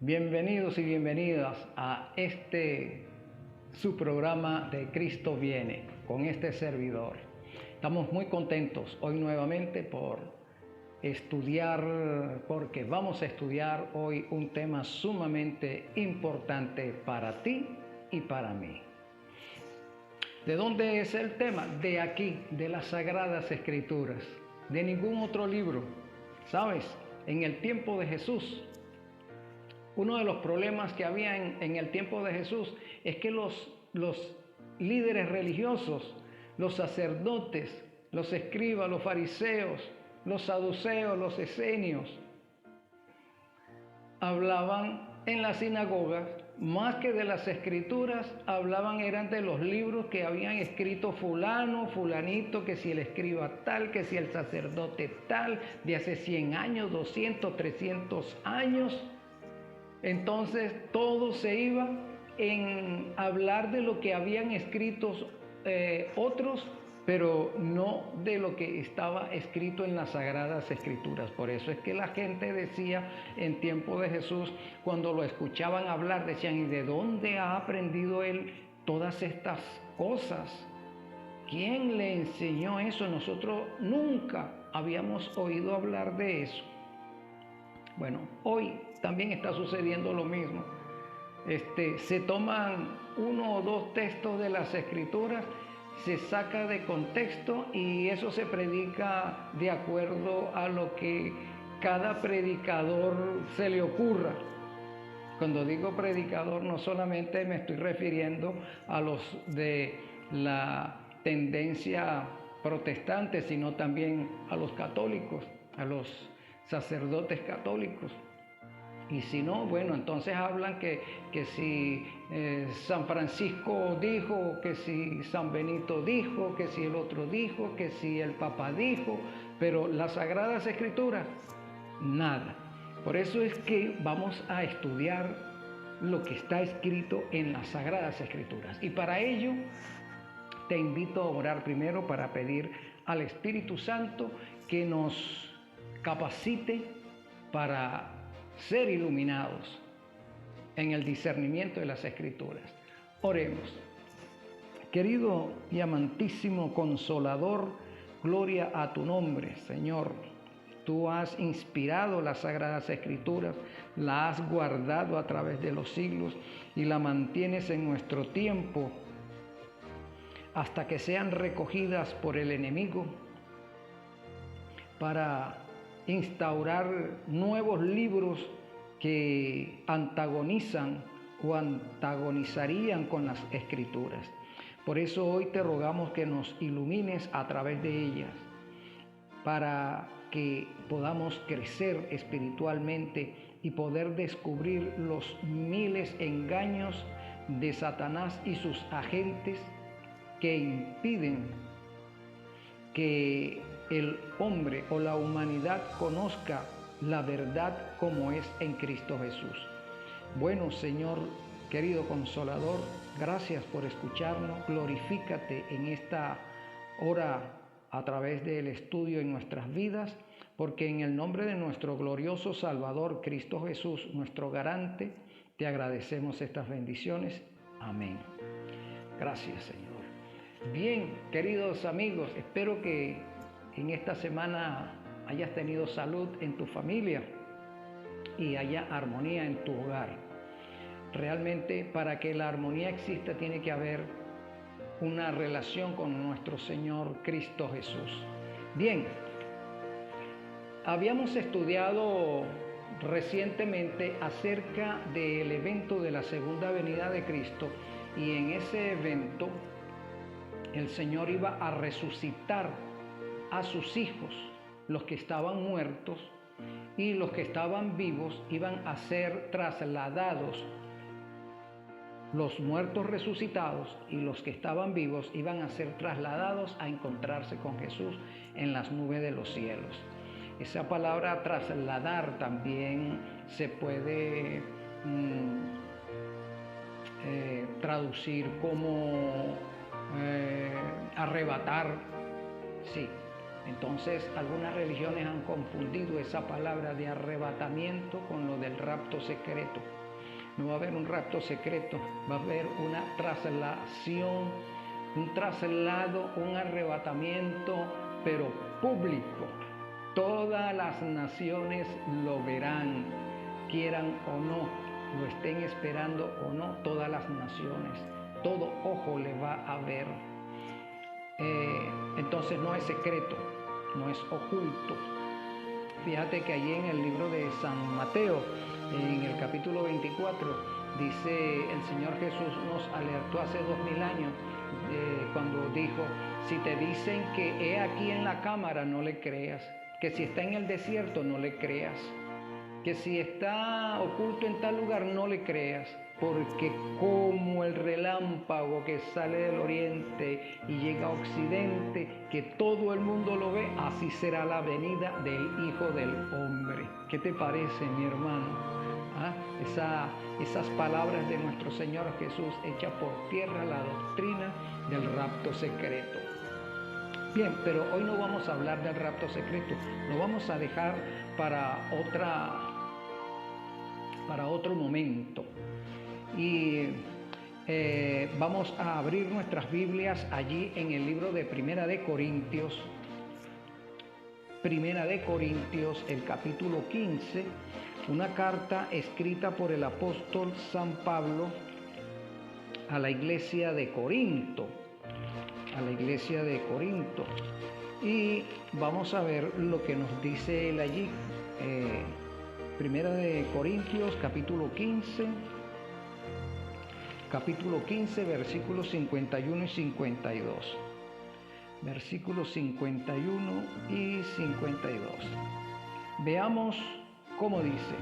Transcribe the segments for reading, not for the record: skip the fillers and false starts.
Bienvenidos y bienvenidas a su programa de Cristo Viene con este servidor. Estamos muy contentos hoy nuevamente porque vamos a estudiar hoy un tema sumamente importante para ti y para mí. ¿De dónde es el tema? De aquí, de las Sagradas Escrituras, de ningún otro libro. ¿Sabes? En el tiempo de Jesús, uno de los problemas que había en el tiempo de Jesús es que los líderes religiosos, los sacerdotes, los escribas, los fariseos, los saduceos, los esenios, hablaban en las sinagogas, más que de las escrituras, eran de los libros que habían escrito fulano, fulanito, que si el escriba tal, que si el sacerdote tal, de hace 100 años, 200, 300 años. Entonces todo se iba en hablar de lo que habían escrito otros, pero no de lo que estaba escrito en las Sagradas Escrituras. Por eso es que la gente decía en tiempo de Jesús, cuando lo escuchaban hablar, decían: ¿y de dónde ha aprendido él todas estas cosas? ¿Quién le enseñó eso? Nosotros nunca habíamos oído hablar de eso. Bueno, hoy también está sucediendo lo mismo. Se toman uno o dos textos de las Escrituras, se saca de contexto y eso se predica de acuerdo a lo que cada predicador se le ocurra. Cuando digo predicador, no solamente me estoy refiriendo a los de la tendencia protestante, sino también a los católicos, a los sacerdotes católicos. Y si no, bueno, entonces hablan que si San Francisco dijo, que si San Benito dijo, que si el otro dijo, que si el Papa dijo, pero las Sagradas Escrituras, nada. Por eso es que vamos a estudiar lo que está escrito en las Sagradas Escrituras. Y para ello te invito a orar primero para pedir al Espíritu Santo que nos capacite para ser iluminados en el discernimiento de las Escrituras. Oremos. Querido y amantísimo Consolador, gloria a tu nombre, Señor. Tú has inspirado las Sagradas Escrituras, la has guardado a través de los siglos y la mantienes en nuestro tiempo hasta que sean recogidas por el enemigo para instaurar nuevos libros que antagonizan o antagonizarían con las Escrituras. Por eso hoy te rogamos que nos ilumines a través de ellas, para que podamos crecer espiritualmente y poder descubrir los miles engaños de Satanás y sus agentes que impiden que el hombre o la humanidad conozca la verdad como es en Cristo Jesús. Bueno, Señor, querido Consolador, gracias por escucharnos. Glorifícate en esta hora a través del estudio en nuestras vidas, porque en el nombre de nuestro glorioso Salvador, Cristo Jesús, nuestro garante, te agradecemos estas bendiciones. Amén. Gracias, Señor. Bien, queridos amigos, espero que en esta semana hayas tenido salud en tu familia y haya armonía en tu hogar. Realmente, para que la armonía exista, tiene que haber una relación con nuestro Señor Cristo Jesús. Bien, habíamos estudiado recientemente acerca del evento de la segunda venida de Cristo, y en ese evento el Señor iba a resucitar a sus hijos, los que estaban muertos, y los que estaban vivos iban a ser trasladados. Los muertos resucitados y los que estaban vivos iban a ser trasladados a encontrarse con Jesús en las nubes de los cielos. Esa palabra trasladar también se puede traducir como arrebatar, sí, Entonces, algunas religiones han confundido esa palabra de arrebatamiento con lo del rapto secreto. No va a haber un rapto secreto, va a haber una traslación, un traslado, un arrebatamiento, pero público. Todas las naciones lo verán, quieran o no, lo estén esperando o no, todas las naciones, todo ojo le va a ver. Entonces no es secreto, no es oculto. Fíjate que allí en el libro de San Mateo, en el capítulo 24, dice el Señor Jesús nos alertó hace 2000 años cuando dijo, si te dicen que he aquí en la cámara, no le creas, que si está en el desierto, no le creas, que si está oculto en tal lugar, no le creas, porque como el relámpago que sale del oriente y llega a occidente, que todo el mundo lo ve, así será la venida del Hijo del Hombre. ¿Qué te parece, mi hermano? Esas palabras de nuestro Señor Jesús echa por tierra la doctrina del rapto secreto. Bien, pero hoy no vamos a hablar del rapto secreto, lo vamos a dejar para otro momento. Y vamos a abrir nuestras Biblias allí en el libro de Primera de Corintios, el capítulo 15, una carta escrita por el apóstol San Pablo a la iglesia de Corinto, y vamos a ver lo que nos dice él allí. Primera de Corintios, capítulo 15, versículos 51 y 52. Versículos 51 y 52. Veamos cómo dice.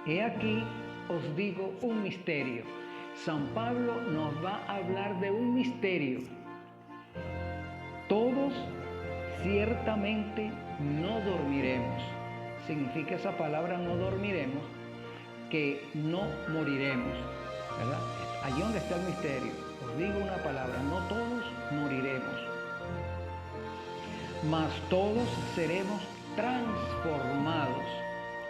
He aquí os digo un misterio. San Pablo nos va a hablar de un misterio. Todos ciertamente no dormiremos. Significa esa palabra no dormiremos, que no moriremos, ¿verdad? Allí donde está el misterio. Os digo una palabra, no todos moriremos, mas todos seremos transformados.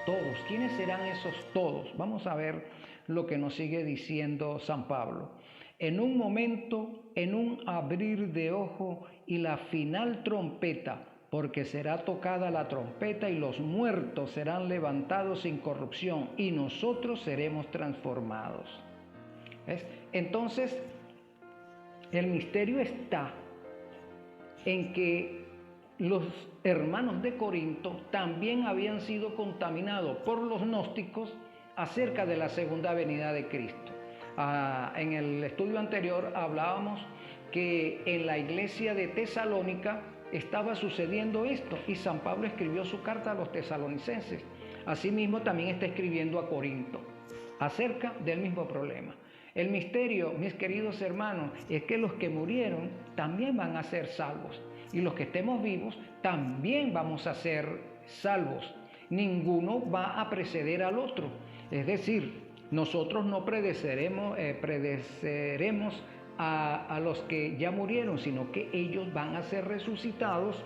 Todos. ¿Quiénes serán esos todos? Vamos a ver lo que nos sigue diciendo San Pablo. En un momento, en un abrir de ojo y la final trompeta, porque será tocada la trompeta y los muertos serán levantados sin corrupción y nosotros seremos transformados. ¿Ves? Entonces, el misterio está en que los hermanos de Corinto también habían sido contaminados por los gnósticos acerca de la segunda venida de Cristo. En el estudio anterior hablábamos que en la iglesia de Tesalónica estaba sucediendo esto y San Pablo escribió su carta a los tesalonicenses. Asimismo también está escribiendo a Corinto acerca del mismo problema. El misterio, mis queridos hermanos, es que los que murieron también van a ser salvos y los que estemos vivos también vamos a ser salvos. Ninguno va a preceder al otro. Es decir, nosotros no precederemos a los que ya murieron, sino que ellos van a ser resucitados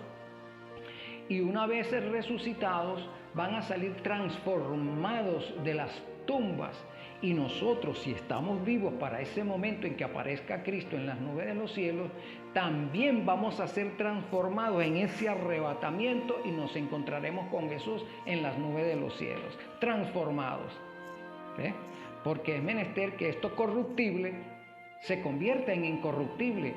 y una vez resucitados van a salir transformados de las tumbas. Y nosotros, si estamos vivos para ese momento en que aparezca Cristo en las nubes de los cielos, también vamos a ser transformados en ese arrebatamiento y nos encontraremos con Jesús en las nubes de los cielos, transformados. Porque es menester que esto corruptible se convierta en incorruptible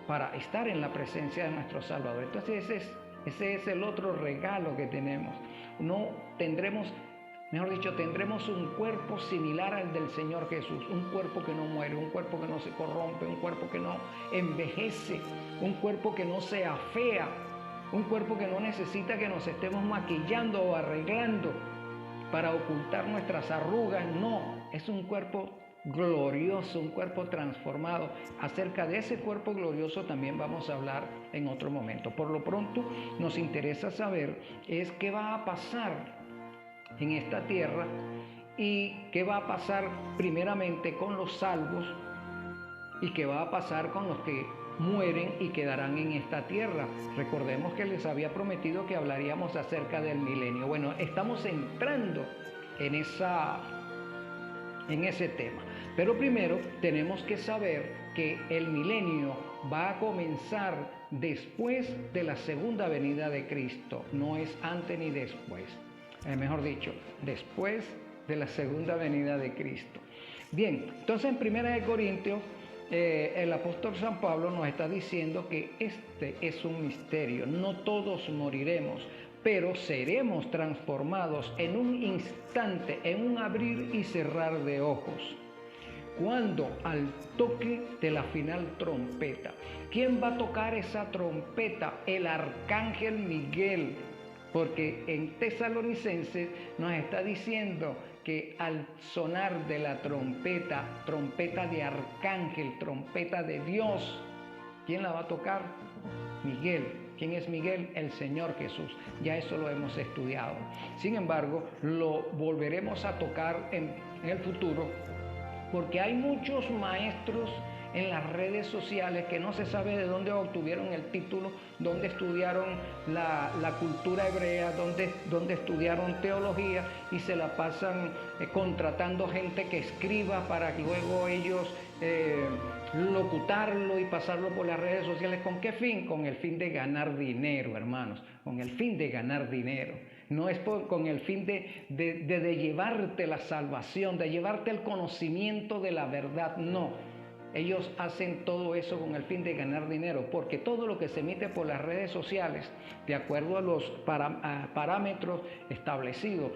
para estar en la presencia de nuestro Salvador. Entonces ese es el otro regalo que tenemos. No tendremos, mejor dicho, tendremos un cuerpo similar al del Señor Jesús, un cuerpo que no muere, un cuerpo que no se corrompe, un cuerpo que no envejece, un cuerpo que no se afea, un cuerpo que no necesita que nos estemos maquillando o arreglando para ocultar nuestras arrugas. No, es un cuerpo glorioso, un cuerpo transformado. Acerca de ese cuerpo glorioso también vamos a hablar en otro momento. Por lo pronto nos interesa saber es qué va a pasar en esta tierra y qué va a pasar primeramente con los salvos y qué va a pasar con los que mueren y quedarán en esta tierra. Recordemos que les había prometido que hablaríamos acerca del milenio. Bueno, estamos entrando en ese tema. Pero primero tenemos que saber que el milenio va a comenzar después de la segunda venida de Cristo, no es antes ni después. Mejor dicho, después de la segunda venida de Cristo. Bien, entonces en 1 Corintios, el apóstol San Pablo nos está diciendo que este es un misterio. No todos moriremos, pero seremos transformados en un instante, en un abrir y cerrar de ojos. Cuando al toque de la final trompeta. ¿Quién va a tocar esa trompeta? El arcángel Miguel, porque en Tesalonicenses nos está diciendo que al sonar de la trompeta, trompeta de arcángel, trompeta de Dios, ¿quién la va a tocar? Miguel. ¿Quién es Miguel? El Señor Jesús. Ya eso lo hemos estudiado. Sin embargo, lo volveremos a tocar en el futuro, porque hay muchos maestros en las redes sociales que no se sabe de dónde obtuvieron el título, dónde estudiaron la cultura hebrea, dónde estudiaron teología, y se la pasan contratando gente que escriba para luego ellos locutarlo y pasarlo por las redes sociales. ¿Con qué fin? Con el fin de ganar dinero, hermanos, con el fin de ganar dinero. No es con el fin de llevarte la salvación, de llevarte el conocimiento de la verdad, no. Ellos hacen todo eso con el fin de ganar dinero, porque todo lo que se emite por las redes sociales, de acuerdo a los parámetros establecidos,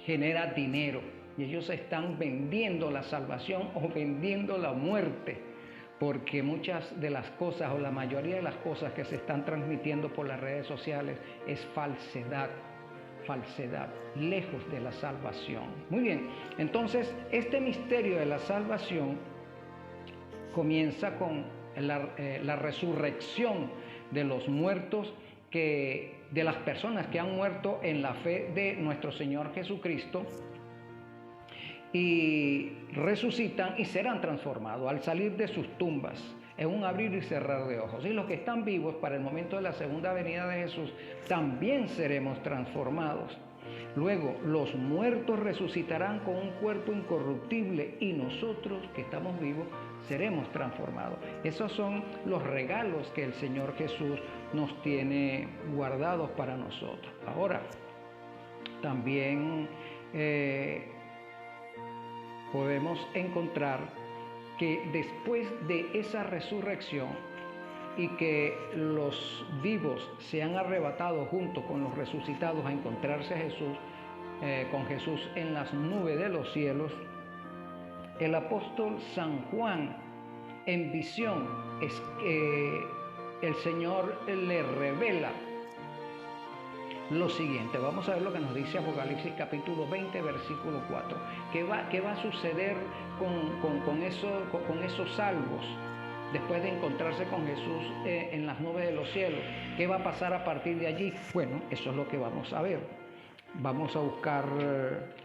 genera dinero. Y ellos están vendiendo la salvación o vendiendo la muerte, porque muchas de las cosas o la mayoría de las cosas que se están transmitiendo por las redes sociales es falsedad, lejos de la salvación. Muy bien, entonces este misterio de la salvación comienza con la resurrección de los muertos, de las personas que han muerto en la fe de nuestro Señor Jesucristo, y resucitan y serán transformados al salir de sus tumbas en un abrir y cerrar de ojos. Y los que están vivos para el momento de la segunda venida de Jesús también seremos transformados. Luego, los muertos resucitarán con un cuerpo incorruptible y nosotros que estamos vivos seremos transformados. Esos son los regalos que el Señor Jesús nos tiene guardados para nosotros. Ahora, también podemos encontrar que después de esa resurrección y que los vivos sean arrebatados junto con los resucitados a encontrarse con Jesús en las nubes de los cielos, el apóstol San Juan en visión el Señor le revela lo siguiente. Vamos a ver lo que nos dice Apocalipsis capítulo 20, versículo 4. ¿Qué va a suceder con esos salvos después de encontrarse con Jesús en las nubes de los cielos? ¿Qué va a pasar a partir de allí? Bueno, eso es lo que vamos a ver. Vamos a buscar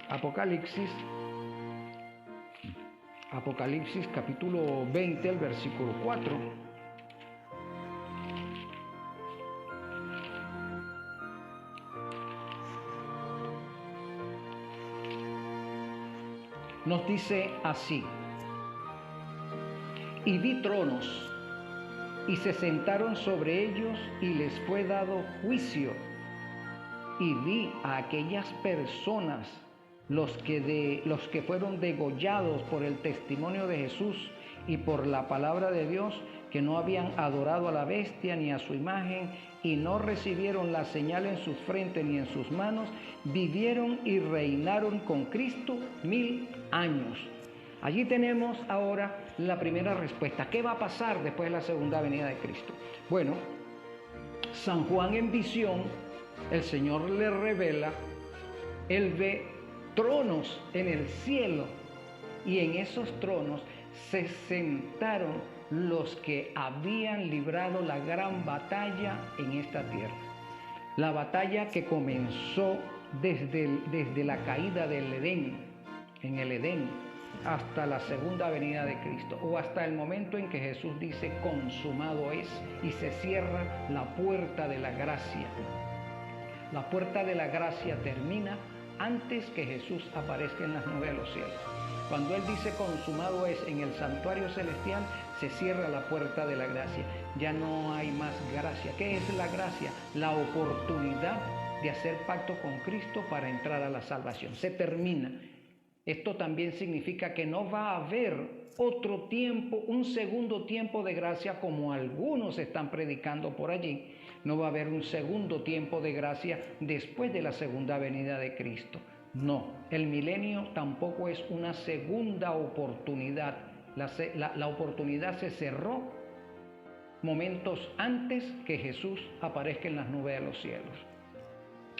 Apocalipsis capítulo 20, el versículo 4. Nos dice así: y vi tronos, y se sentaron sobre ellos, y les fue dado juicio. Y vi a aquellas personas, los que fueron degollados por el testimonio de Jesús y por la palabra de Dios, que no habían adorado a la bestia ni a su imagen, y no recibieron la señal en sus frentes ni en sus manos, vivieron y reinaron con Cristo 1000 años. Allí tenemos ahora la primera respuesta. ¿Qué va a pasar después de la segunda venida de Cristo? Bueno, San Juan en visión, el Señor le revela, él ve tronos en el cielo, y en esos tronos se sentaron los que habían librado la gran batalla en esta tierra. La batalla que comenzó desde la caída del Edén, en el Edén. hasta la segunda venida de Cristo, o hasta el momento en que Jesús dice consumado es y se cierra la puerta de la gracia. La puerta de la gracia termina antes que Jesús aparezca en las nubes de los cielos. Cuando Él dice consumado es en el santuario celestial, se cierra la puerta de la gracia. Ya no hay más gracia. ¿Qué es la gracia? La oportunidad de hacer pacto con Cristo para entrar a la salvación. Se termina. Esto también significa que no va a haber otro tiempo, un segundo tiempo de gracia como algunos están predicando por allí. No va a haber un segundo tiempo de gracia después de la segunda venida de Cristo. No, el milenio tampoco es una segunda oportunidad. La oportunidad se cerró momentos antes que Jesús aparezca en las nubes de los cielos.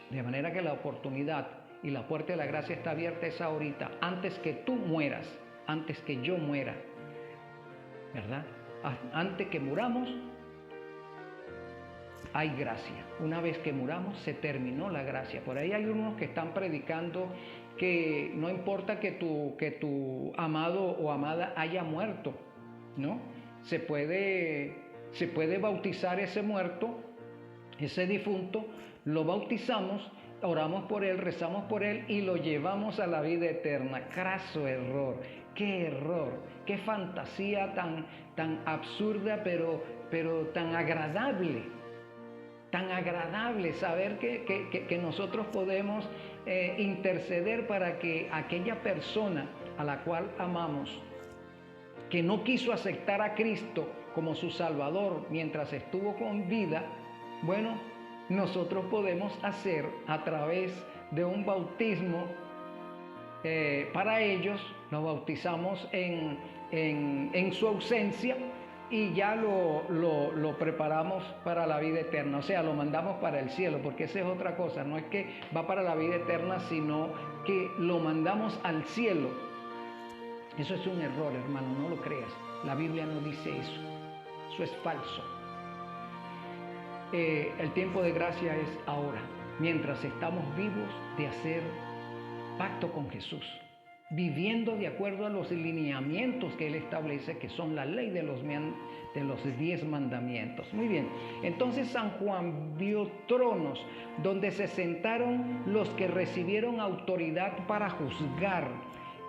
De manera que la oportunidad y la puerta de la gracia está abierta es ahorita, antes que tú mueras, antes que yo muera, ¿verdad? Antes que muramos, hay gracia. Una vez que muramos, se terminó la gracia. Por ahí hay unos que están predicando que no importa que tu amado o amada haya muerto, ¿no? Se puede bautizar ese muerto, ese difunto, lo bautizamos, oramos por él, rezamos por él y lo llevamos a la vida eterna. Craso error, qué fantasía tan absurda, pero tan agradable saber que nosotros podemos interceder para que aquella persona a la cual amamos, que no quiso aceptar a Cristo como su Salvador mientras estuvo con vida, bueno, nosotros podemos hacer a través de un bautismo para ellos, los bautizamos en su ausencia y ya lo preparamos para la vida eterna, o sea, lo mandamos para el cielo, porque esa es otra cosa, no es que va para la vida eterna, sino que lo mandamos al cielo. Eso es un error, hermano, no lo creas, la Biblia no dice eso es falso. El tiempo de gracia es ahora, mientras estamos vivos, de hacer pacto con Jesús, viviendo de acuerdo a los lineamientos que Él establece, que son la ley de los 10 mandamientos. Muy bien, entonces San Juan vio tronos donde se sentaron los que recibieron autoridad para juzgar.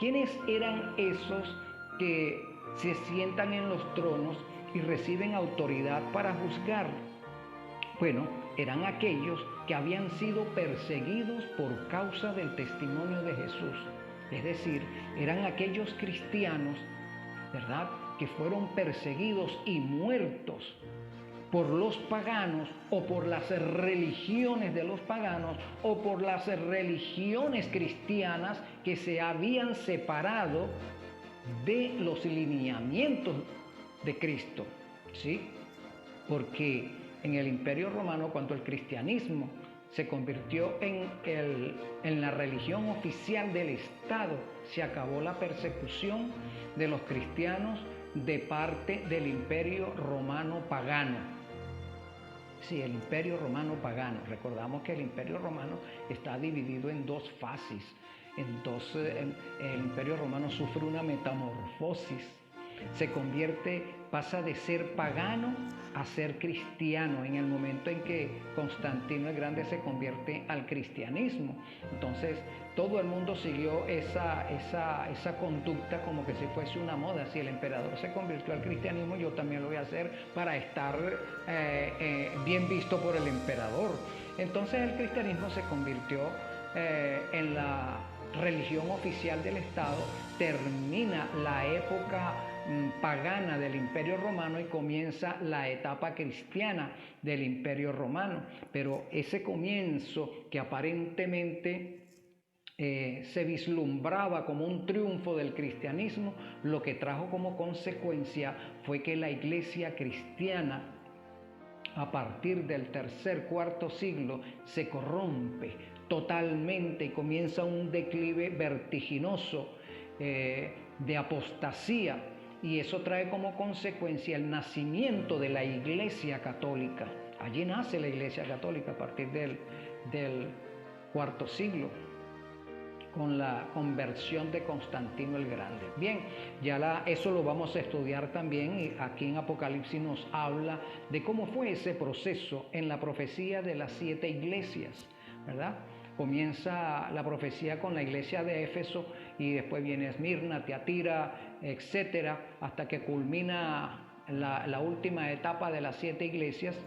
¿Quiénes eran esos que se sientan en los tronos y reciben autoridad para juzgar? Bueno, eran aquellos que habían sido perseguidos por causa del testimonio de Jesús. Es decir, eran aquellos cristianos, ¿verdad?, que fueron perseguidos y muertos por los paganos o por las religiones de los paganos o por las religiones cristianas que se habían separado de los lineamientos de Cristo, ¿sí? Porque en el Imperio Romano, cuando el cristianismo se convirtió en la religión oficial del Estado, se acabó la persecución de los cristianos de parte del Imperio Romano pagano. Sí, el Imperio Romano pagano. Recordamos que el Imperio Romano está dividido en dos fases. El Imperio Romano sufre una metamorfosis. Pasa de ser pagano a ser cristiano en el momento en que Constantino el Grande se convierte al cristianismo. Entonces todo el mundo siguió esa conducta como que si fuese una moda. Si el emperador se convirtió al cristianismo, yo también lo voy a hacer para estar bien visto por el emperador. Entonces el cristianismo se convirtió en la religión oficial del Estado, termina la época pagana del Imperio Romano y comienza la etapa cristiana del Imperio Romano. Pero ese comienzo que aparentemente se vislumbraba como un triunfo del cristianismo, lo que trajo como consecuencia fue que la iglesia cristiana, a partir del cuarto siglo, se corrompe totalmente y comienza un declive vertiginoso de apostasía, y eso trae como consecuencia el nacimiento de la Iglesia Católica. Allí nace la Iglesia Católica a partir del cuarto siglo. con la conversión de Constantino el Grande. Bien, ya eso lo vamos a estudiar también, y aquí en Apocalipsis nos habla de cómo fue ese proceso en la profecía de las 7 iglesias, ¿verdad? Comienza la profecía con la iglesia de Éfeso y después viene Esmirna, Tiatira, etcétera, hasta que culmina la última etapa de las 7 iglesias.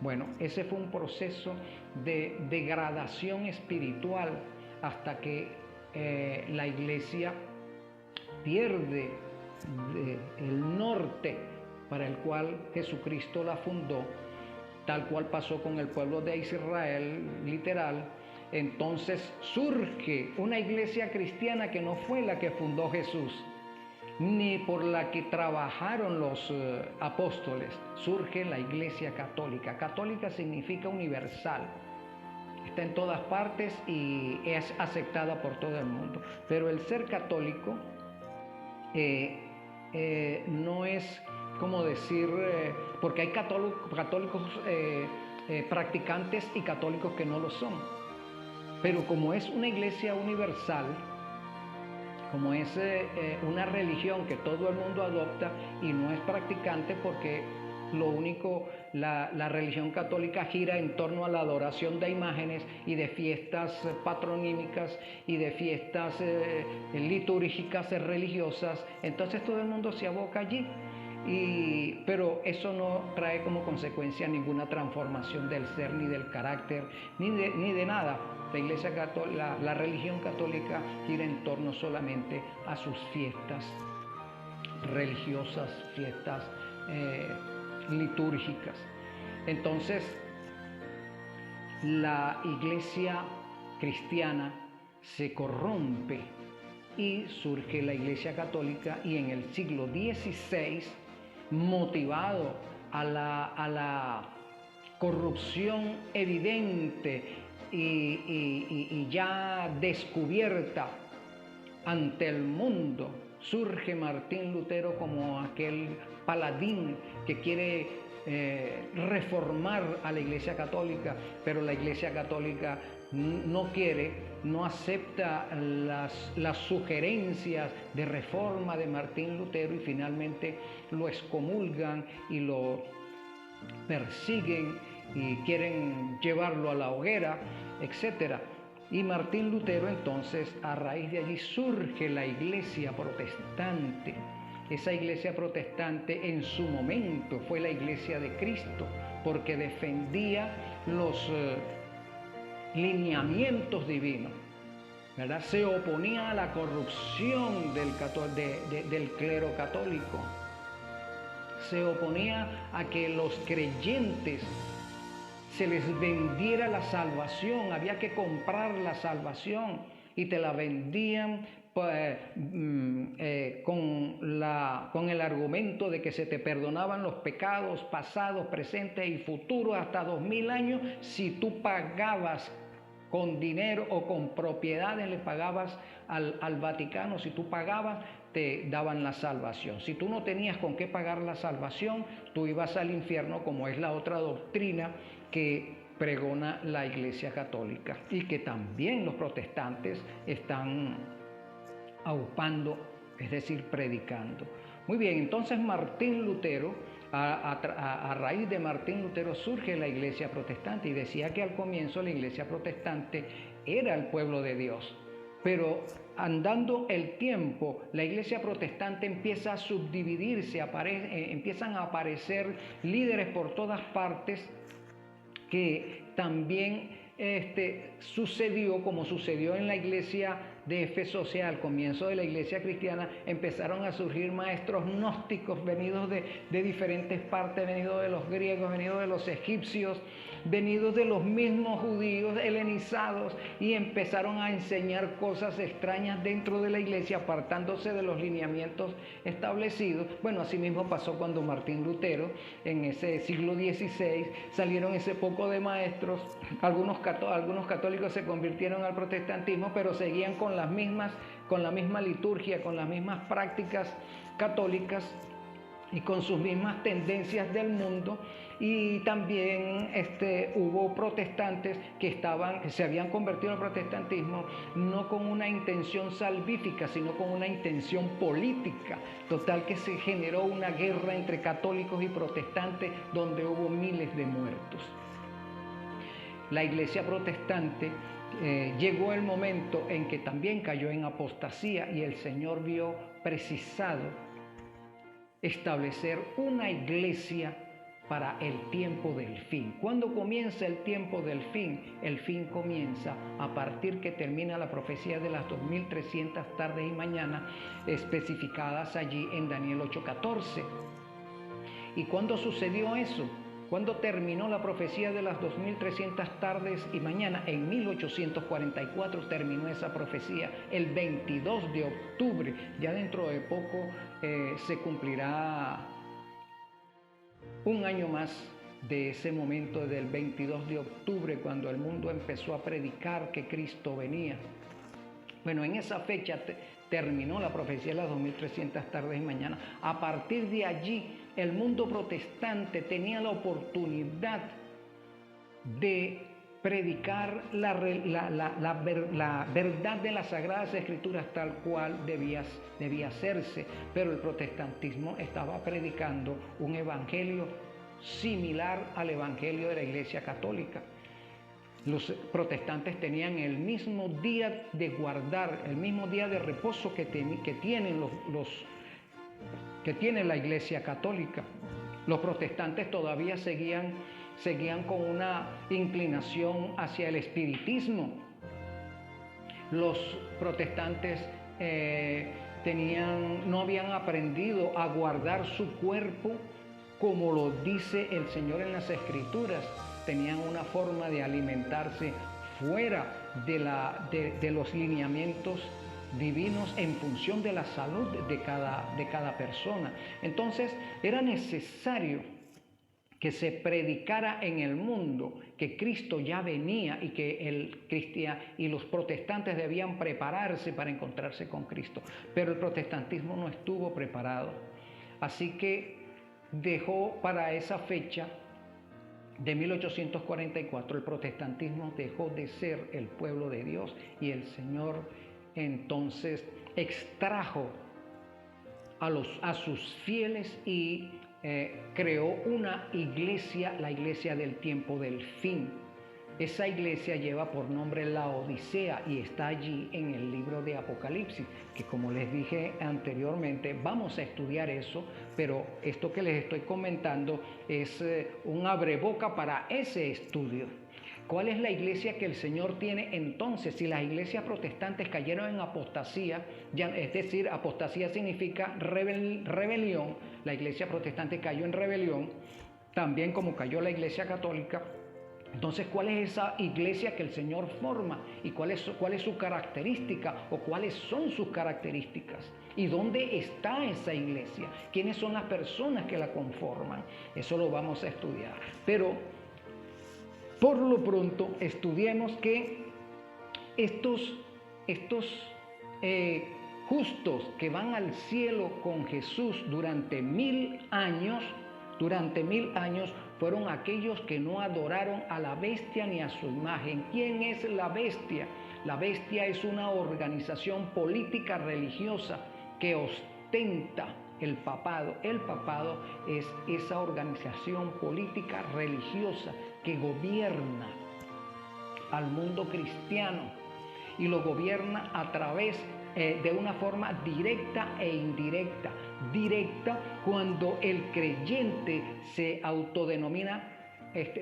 Bueno, ese fue un proceso de degradación espiritual hasta que la iglesia pierde el norte para el cual Jesucristo la fundó, tal cual pasó con el pueblo de Israel, literal. Entonces surge una iglesia cristiana que no fue la que fundó Jesús, ni por la que trabajaron los apóstoles. Surge la iglesia católica. Católica significa universal. Está en todas partes y es aceptada por todo el mundo. Pero el ser católico no es como decir, porque hay católicos practicantes y católicos que no lo son. Pero como es una iglesia universal, como es una religión que todo el mundo adopta y no es practicante, porque lo único, la religión católica gira en torno a la adoración de imágenes y de fiestas patronímicas y de fiestas litúrgicas religiosas, entonces todo el mundo se aboca allí. Pero eso no trae como consecuencia ninguna transformación del ser, ni del carácter, ni de nada. La Iglesia Católica, la religión católica gira en torno solamente a sus fiestas religiosas, fiestas litúrgicas. Entonces, la iglesia cristiana se corrompe y surge la iglesia católica, y en el siglo XVI, motivado a la corrupción evidente y ya descubierta ante el mundo, surge Martín Lutero como aquel paladín que quiere reformar a la Iglesia Católica, pero la Iglesia Católica no quiere, no acepta las sugerencias de reforma de Martín Lutero, y finalmente lo excomulgan y lo persiguen y quieren llevarlo a la hoguera, etcétera. Y Martín Lutero, entonces, a raíz de allí surge la iglesia protestante. Esa iglesia protestante en su momento fue la iglesia de Cristo, porque defendía los lineamientos divinos, ¿verdad? Se oponía a la corrupción del clero católico. Se oponía a que los creyentes se les vendiera la salvación. Había que comprar la salvación y te la vendían con el argumento de que se te perdonaban los pecados pasados, presentes y futuros hasta 2000 años si tú pagabas con dinero o con propiedades, le pagabas al Vaticano. Si tú pagabas, te daban la salvación. Si tú no tenías con qué pagar la salvación, tú ibas al infierno, como es la otra doctrina que pregona la Iglesia Católica y que también los protestantes están aupando, es decir, predicando. Muy bien, entonces Martín Lutero, a raíz de Martín Lutero surge la iglesia protestante, y decía que al comienzo la iglesia protestante era el pueblo de Dios, pero andando el tiempo la iglesia protestante empieza a subdividirse, empiezan a aparecer líderes por todas partes, que también sucedió como sucedió en la iglesia de Éfeso. O sea, al comienzo de la iglesia cristiana empezaron a surgir maestros gnósticos venidos de diferentes partes, venidos de los griegos, venidos de los egipcios, venidos de los mismos judíos helenizados, y empezaron a enseñar cosas extrañas dentro de la iglesia, apartándose de los lineamientos establecidos. Bueno, así mismo pasó cuando Martín Lutero, en ese siglo XVI, salieron ese poco de maestros. Algunos católicos se convirtieron al protestantismo, pero seguían con la misma liturgia, con las mismas prácticas católicas y con sus mismas tendencias del mundo. y también hubo protestantes que se habían convertido al protestantismo no con una intención salvífica, sino con una intención política. Total que se generó una guerra entre católicos y protestantes donde hubo miles de muertos. La iglesia protestante llegó el momento en que también cayó en apostasía y el Señor vio precisado establecer una iglesia para el tiempo del fin. ¿Cuándo comienza el tiempo del fin? El fin comienza a partir que termina la profecía de las 2300 tardes y mañanas especificadas allí en Daniel 8:14. ¿Y cuándo sucedió eso? ¿Cuándo terminó la profecía de las 2300 tardes y mañana? En 1844 terminó esa profecía, el 22 de octubre. Ya dentro de poco se cumplirá un año más de ese momento, del 22 de octubre, cuando el mundo empezó a predicar que Cristo venía. Bueno, en esa fecha terminó la profecía de las 2300 tardes y mañana. A partir de allí, el mundo protestante tenía la oportunidad de predicar la verdad de las Sagradas Escrituras tal cual debía hacerse, pero el protestantismo estaba predicando un evangelio similar al evangelio de la Iglesia Católica. Los protestantes tenían el mismo día de guardar, el mismo día de reposo que tiene la Iglesia Católica. Los protestantes todavía seguían con una inclinación hacia el espiritismo. Los protestantes no habían aprendido a guardar su cuerpo como lo dice el Señor en las Escrituras. Tenían una forma de alimentarse fuera de los lineamientos divinos en función de la salud de cada persona. Entonces era necesario que se predicara en el mundo que Cristo ya venía y que los protestantes debían prepararse para encontrarse con Cristo. Pero el protestantismo no estuvo preparado. Así que dejó para esa fecha de 1844, el protestantismo dejó de ser el pueblo de Dios y el Señor entonces extrajo a sus fieles y creó una iglesia, la iglesia del tiempo del fin. Esa iglesia lleva por nombre Laodicea y está allí en el libro de Apocalipsis, que como les dije anteriormente, vamos a estudiar eso, pero esto que les estoy comentando es un abreboca para ese estudio. ¿Cuál es la iglesia que el Señor tiene entonces? Si las iglesias protestantes cayeron en apostasía, es decir, apostasía significa rebelión, la iglesia protestante cayó en rebelión, también como cayó la iglesia católica. Entonces, ¿cuál es esa iglesia que el Señor forma? ¿Y cuál es su característica? ¿O cuáles son sus características? ¿Y dónde está esa iglesia? ¿Quiénes son las personas que la conforman? Eso lo vamos a estudiar. Pero, por lo pronto, estudiemos que estos justos que van al cielo con Jesús durante 1000 años, fueron aquellos que no adoraron a la bestia ni a su imagen. ¿Quién es la bestia? La bestia es una organización política religiosa que ostenta el papado. El papado es esa organización política religiosa que gobierna al mundo cristiano y lo gobierna a través de una forma directa e indirecta. Directa cuando el creyente se autodenomina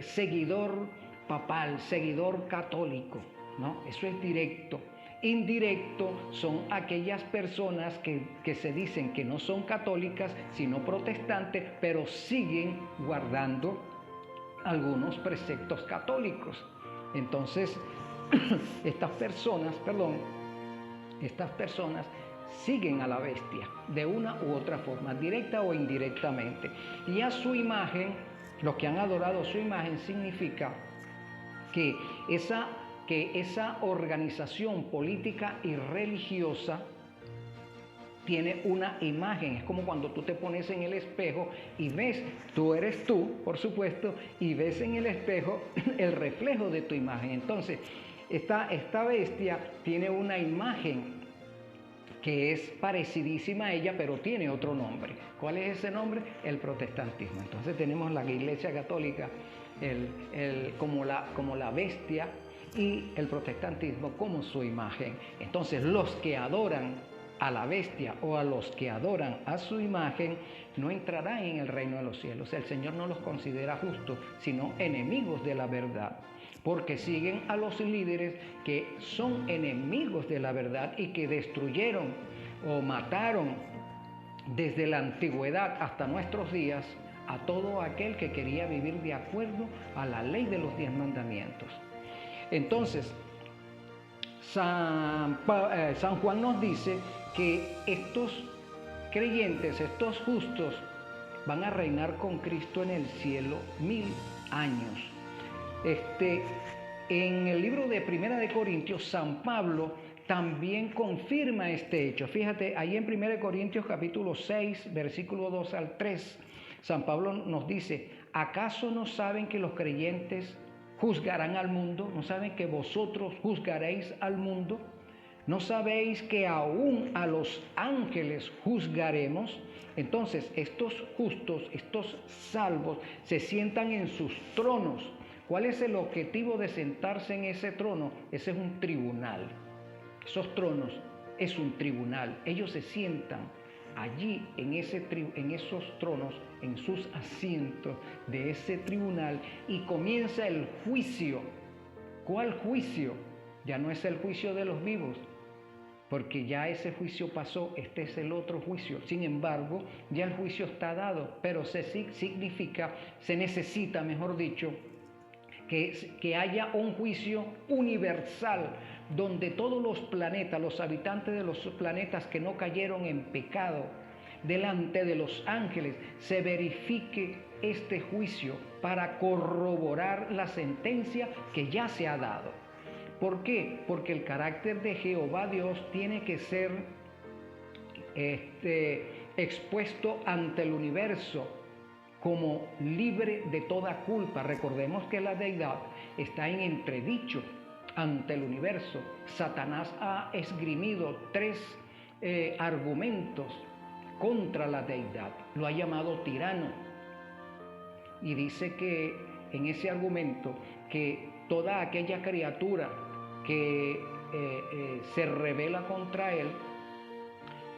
seguidor papal, seguidor católico, ¿no? Eso es directo. Indirecto son aquellas personas que se dicen que no son católicas, sino protestantes, pero siguen guardando algunos preceptos católicos. Entonces, estas personas siguen a la bestia de una u otra forma, directa o indirectamente. Y a su imagen, los que han adorado su imagen, significa que esa organización política y religiosa tiene una imagen. Es como cuando tú te pones en el espejo y ves, tú eres tú, por supuesto, y ves en el espejo el reflejo de tu imagen. Entonces, esta bestia tiene una imagen que es parecidísima a ella, pero tiene otro nombre. ¿Cuál es ese nombre? El protestantismo. Entonces tenemos la Iglesia Católica como la bestia y el protestantismo como su imagen. Entonces los que adoran a la bestia o a los que adoran a su imagen no entrarán en el reino de los cielos. El Señor no los considera justos, sino enemigos de la verdad, porque siguen a los líderes que son enemigos de la verdad y que destruyeron o mataron desde la antigüedad hasta nuestros días a todo aquel que quería vivir de acuerdo a la ley de los 10 mandamientos. Entonces, San Juan nos dice que estos creyentes, estos justos, van a reinar con Cristo en el cielo 1000 años. En el libro de Primera de Corintios, San Pablo también confirma este hecho. Fíjate, ahí en 1 Corintios capítulo 6, versículo 2 al 3, San Pablo nos dice: ¿acaso no saben que los creyentes juzgarán al mundo? ¿No saben que vosotros juzgaréis al mundo? ¿No sabéis que aún a los ángeles juzgaremos? Entonces, estos justos, estos salvos, se sientan en sus tronos. ¿Cuál es el objetivo de sentarse en ese trono? Ese es un tribunal. Esos tronos es un tribunal. Ellos se sientan allí en esos tronos, en sus asientos de ese tribunal, y comienza el juicio. ¿Cuál juicio? Ya no es el juicio de los vivos, porque ya ese juicio pasó, este es el otro juicio. Sin embargo, ya el juicio está dado, pero se necesita, mejor dicho, que haya un juicio universal, donde todos los planetas, los habitantes de los planetas que no cayeron en pecado, delante de los ángeles, se verifique este juicio para corroborar la sentencia que ya se ha dado. ¿Por qué? Porque el carácter de Jehová Dios tiene que ser expuesto ante el universo como libre de toda culpa. Recordemos que la deidad está en entredicho ante el universo. Satanás ha esgrimido 3 argumentos contra la deidad. Lo ha llamado tirano y dice que en ese argumento que toda aquella criatura que se rebela contra él,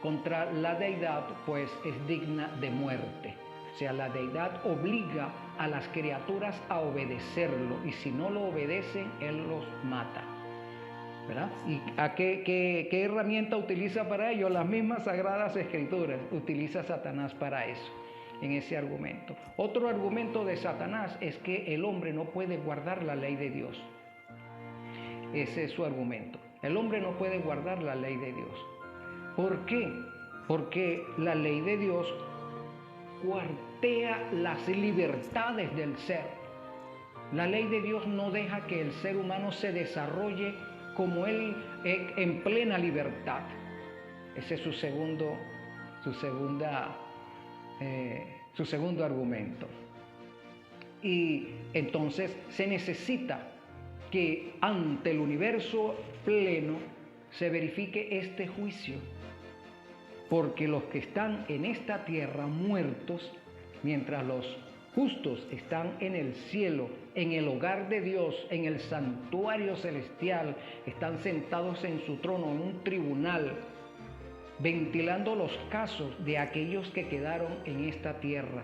contra la deidad, pues es digna de muerte. O sea, la deidad obliga a las criaturas a obedecerlo, y si no lo obedecen, él los mata, ¿verdad? ¿Y a qué herramienta utiliza para ello? Las mismas sagradas escrituras utiliza Satanás para eso, en ese argumento. Otro argumento de Satanás es que el hombre no puede guardar la ley de Dios. Ese es su argumento. El hombre no puede guardar la ley de Dios. ¿Por qué? Porque la ley de Dios cuartea las libertades del ser. La ley de Dios no deja que el ser humano se desarrolle como él en plena libertad. Ese es su segundo argumento. Y entonces se necesita que ante el universo pleno se verifique este juicio, porque los que están en esta tierra muertos, mientras los justos están en el cielo, en el hogar de Dios, en el santuario celestial, están sentados en su trono, en un tribunal, ventilando los casos de aquellos que quedaron en esta tierra.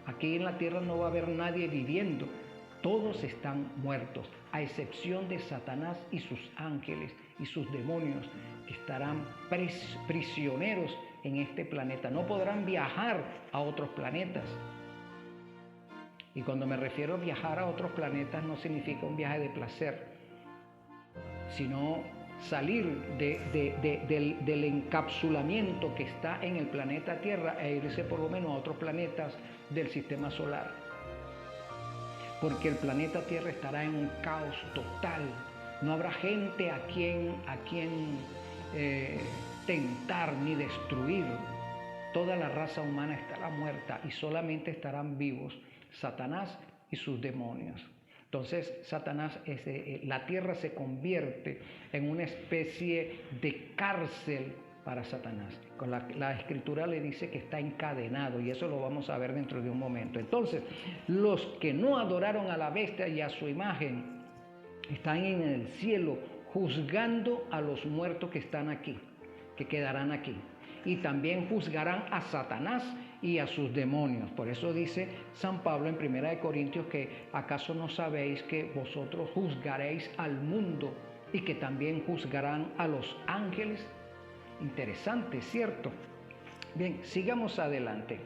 Aquí en la tierra no va a haber nadie viviendo, todos están muertos, a excepción de Satanás y sus ángeles y sus demonios, que estarán prisioneros en este planeta. No podrán viajar a otros planetas. Y cuando me refiero a viajar a otros planetas, no significa un viaje de placer, sino salir del encapsulamiento que está en el planeta Tierra e irse por lo menos a otros planetas del sistema solar. Porque el planeta Tierra estará en un caos total. No habrá gente a quien tentar ni destruir, toda la raza humana estará muerta y solamente estarán vivos Satanás y sus demonios. Entonces Satanás, la tierra se convierte en una especie de cárcel para Satanás. La escritura le dice que está encadenado, y eso lo vamos a ver dentro de un momento. Entonces, los que no adoraron a la bestia y a su imagen están en el cielo juzgando a los muertos que están aquí, que quedarán aquí. Y también juzgarán a Satanás y a sus demonios. Por eso dice San Pablo en 1 Corintios que ¿acaso no sabéis que vosotros juzgaréis al mundo y que también juzgarán a los ángeles? Interesante, ¿cierto? Bien, sigamos adelante.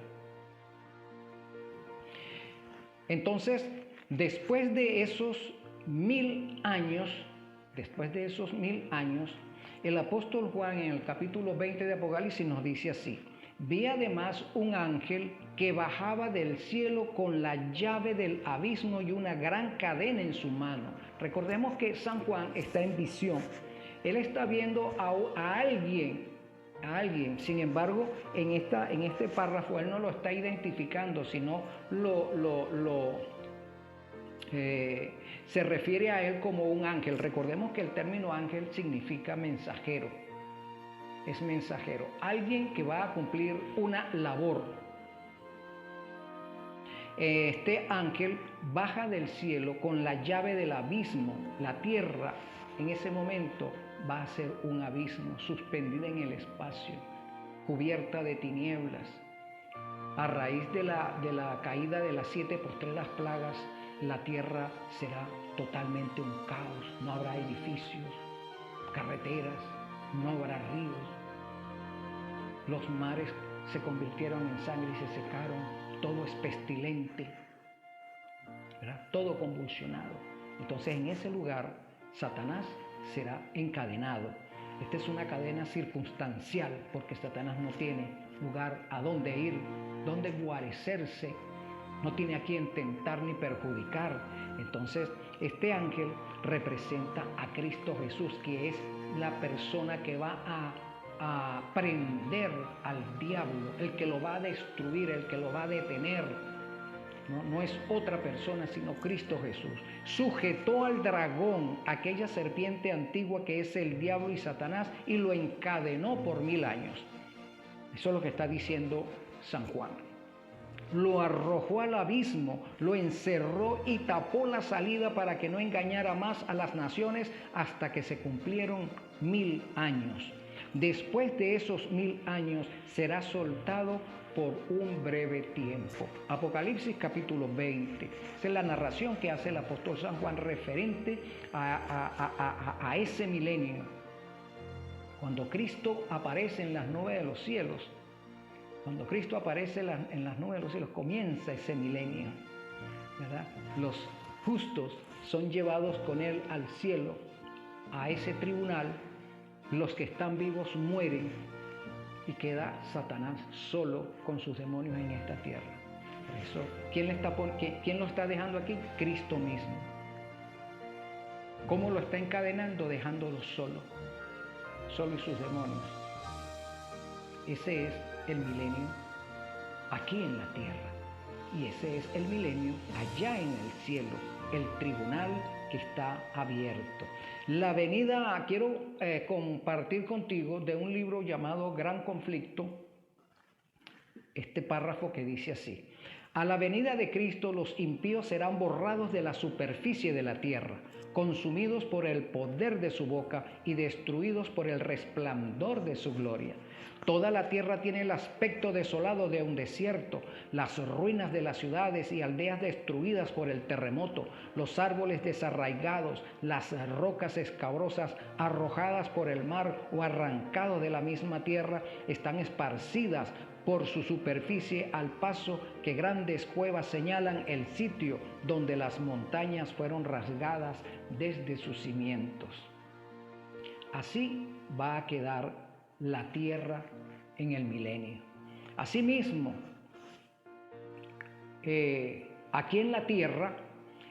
Entonces, después de esos 1000 años, el apóstol Juan en el capítulo 20 de Apocalipsis nos dice así: vi además un ángel que bajaba del cielo con la llave del abismo y una gran cadena en su mano. Recordemos que San Juan está en visión. Él está viendo a alguien. Sin embargo, en este párrafo él no lo está identificando, sino se refiere a él como un ángel. Recordemos que el término ángel significa mensajero. Es mensajero, alguien que va a cumplir una labor. Este ángel baja del cielo con la llave del abismo. La tierra en ese momento va a ser un abismo, suspendida en el espacio, cubierta de tinieblas. A raíz de la caída de las 7 postreras plagas, la tierra será totalmente un caos. No habrá edificios, carreteras, no habrá ríos. Los mares se convirtieron en sangre y se secaron. Todo es pestilente, ¿verdad? Todo convulsionado. Entonces, en ese lugar, Satanás será encadenado. Esta es una cadena circunstancial, porque Satanás no tiene lugar a dónde ir, dónde guarecerse, no tiene a quien tentar ni perjudicar. Entonces, este ángel representa a Cristo Jesús, que es la persona que va a prender al diablo, el que lo va a destruir, el que lo va a detener. No es otra persona sino Cristo Jesús. Sujetó al dragón, aquella serpiente antigua que es el diablo y Satanás, y lo encadenó por 1000 años. Eso es lo que está diciendo San Juan. Lo arrojó al abismo, lo encerró y tapó la salida para que no engañara más a las naciones hasta que se cumplieron 1000 años. Después de esos 1000 años será soltado por un breve tiempo. Apocalipsis capítulo 20. Esa es la narración que hace el apóstol San Juan referente a ese milenio. Cuando Cristo aparece en las nubes de los cielos, comienza ese milenio, ¿verdad? Los justos son llevados con él al cielo, a ese tribunal. Los que están vivos mueren y queda Satanás solo con sus demonios en esta tierra. Por eso, ¿quién lo está dejando aquí? Cristo mismo. ¿Cómo lo está encadenando? Dejándolo solo y sus demonios. Ese es el milenio aquí en la tierra, y ese es el milenio allá en el cielo, el tribunal que está abierto. La venida, quiero compartir contigo de un libro llamado Gran Conflicto, este párrafo que dice así: a la venida de Cristo los impíos serán borrados de la superficie de la tierra, consumidos por el poder de su boca y destruidos por el resplandor de su gloria. Toda la tierra tiene el aspecto desolado de un desierto, las ruinas de las ciudades y aldeas destruidas por el terremoto, los árboles desarraigados, las rocas escabrosas arrojadas por el mar o arrancados de la misma tierra están esparcidas por su superficie, al paso que grandes cuevas señalan el sitio donde las montañas fueron rasgadas desde sus cimientos. Así va a quedar la tierra en el milenio. Asimismo, aquí en la tierra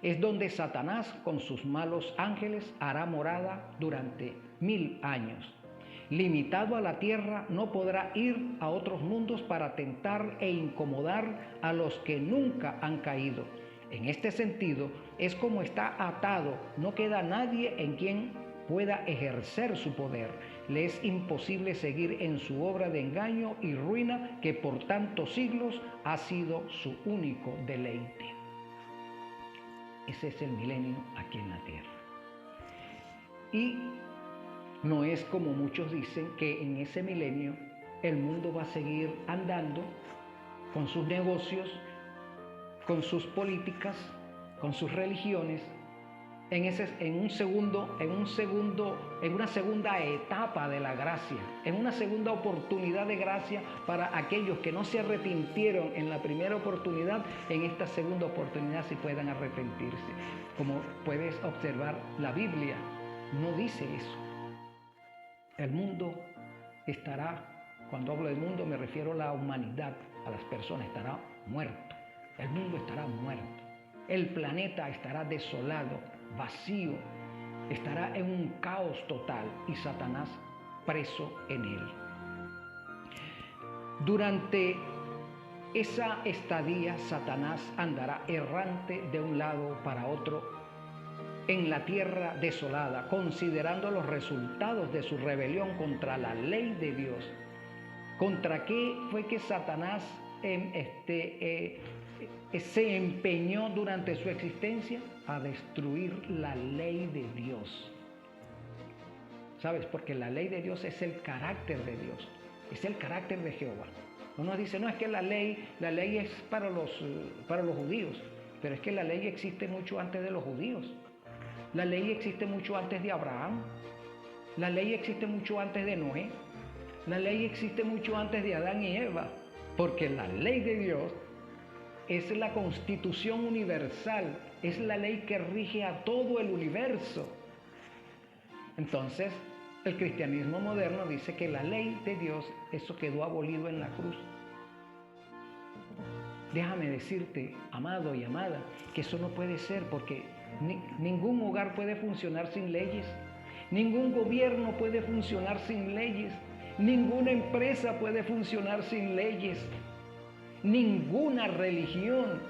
es donde Satanás con sus malos ángeles hará morada durante 1000 años. Limitado a la tierra, no podrá ir a otros mundos para tentar e incomodar a los que nunca han caído. En este sentido, es como está atado, no queda nadie en quien pueda ejercer su poder. Le es imposible seguir en su obra de engaño y ruina que por tantos siglos ha sido su único deleite. Ese es el milenio aquí en la tierra. Y no es como muchos dicen que en ese milenio el mundo va a seguir andando con sus negocios, con sus políticas, con sus religiones, en una segunda etapa de la gracia, en una segunda oportunidad de gracia para aquellos que no se arrepintieron en la primera oportunidad, en esta segunda oportunidad sí puedan arrepentirse. Como puedes observar, la Biblia no dice eso. El mundo estará, cuando hablo del mundo me refiero a la humanidad, a las personas, estará muerto. El mundo estará muerto. El planeta estará desolado, vacío, estará en un caos total y Satanás preso en él. Durante esa estadía, Satanás andará errante de un lado para otro en la tierra desolada, considerando los resultados de su rebelión contra la ley de Dios. ¿Contra qué fue que Satanás se empeñó durante su existencia? A destruir la ley de Dios. ¿Sabes? Porque la ley de Dios es el carácter de Dios, es el carácter de Jehová. Uno dice, no, es que la ley es para los judíos, pero es que la ley existe mucho antes de los judíos. La ley existe mucho antes de Abraham. La ley existe mucho antes de Noé. La ley existe mucho antes de Adán y Eva, porque la ley de Dios es la constitución universal, es la ley que rige a todo el universo. Entonces, el cristianismo moderno dice que la ley de Dios, eso quedó abolido en la cruz. Déjame decirte, amado y amada, que eso no puede ser, porque ningún hogar puede funcionar sin leyes, ningún gobierno puede funcionar sin leyes, ninguna empresa puede funcionar sin leyes, ninguna religión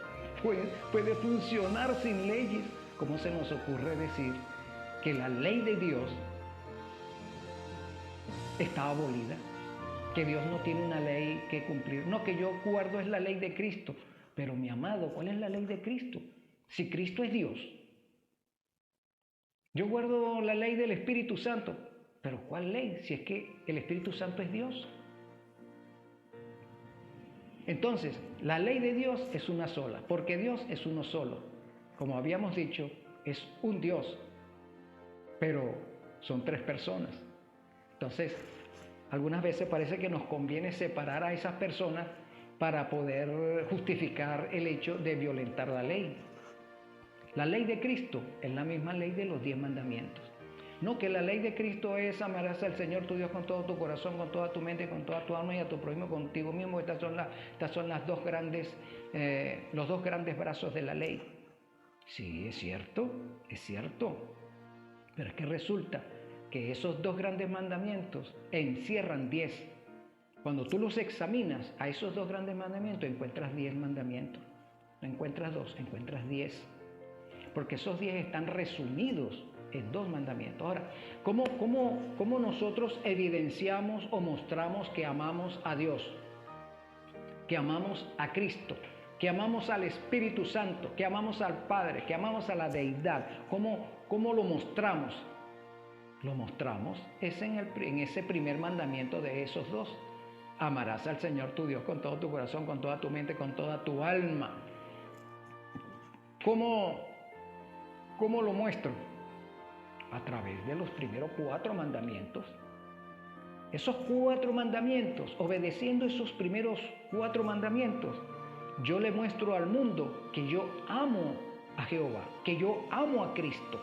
puede funcionar sin leyes. ¿Cómo se nos ocurre decir que la ley de Dios está abolida? Que Dios no tiene una ley que cumplir. No, que yo guardo es la ley de Cristo. Pero mi amado, ¿cuál es la ley de Cristo? Si Cristo es Dios. Yo guardo la ley del Espíritu Santo. ¿Pero cuál ley? Si es que el Espíritu Santo es Dios. Entonces, la ley de Dios es una sola, porque Dios es uno solo. Como habíamos dicho, es un Dios, pero son tres personas. Entonces, algunas veces parece que nos conviene separar a esas personas para poder justificar el hecho de violentar la ley. La ley de Cristo es la misma ley de los 10 mandamientos. No, que la ley de Cristo es amarás al Señor tu Dios con todo tu corazón, con toda tu mente, con toda tu alma y a tu prójimo contigo mismo. Estas son los dos grandes brazos de la ley. Sí, es cierto, pero es que resulta que esos dos grandes mandamientos encierran 10. Cuando tú los examinas a esos dos grandes mandamientos, encuentras 10 mandamientos. No encuentras 2, encuentras 10. Porque esos 10 están resumidos en 2 mandamientos. Ahora, ¿cómo nosotros evidenciamos o mostramos que amamos a Dios? Que amamos a Cristo, que amamos al Espíritu Santo, que amamos al Padre, que amamos a la deidad. ¿Cómo lo mostramos? Lo mostramos es en ese primer mandamiento de esos 2. Amarás al Señor tu Dios con todo tu corazón, con toda tu mente, con toda tu alma. ¿Cómo lo muestro? A través de los primeros 4 mandamientos. Esos 4 mandamientos, obedeciendo esos primeros 4 mandamientos, yo le muestro al mundo que yo amo a Jehová, que yo amo a Cristo.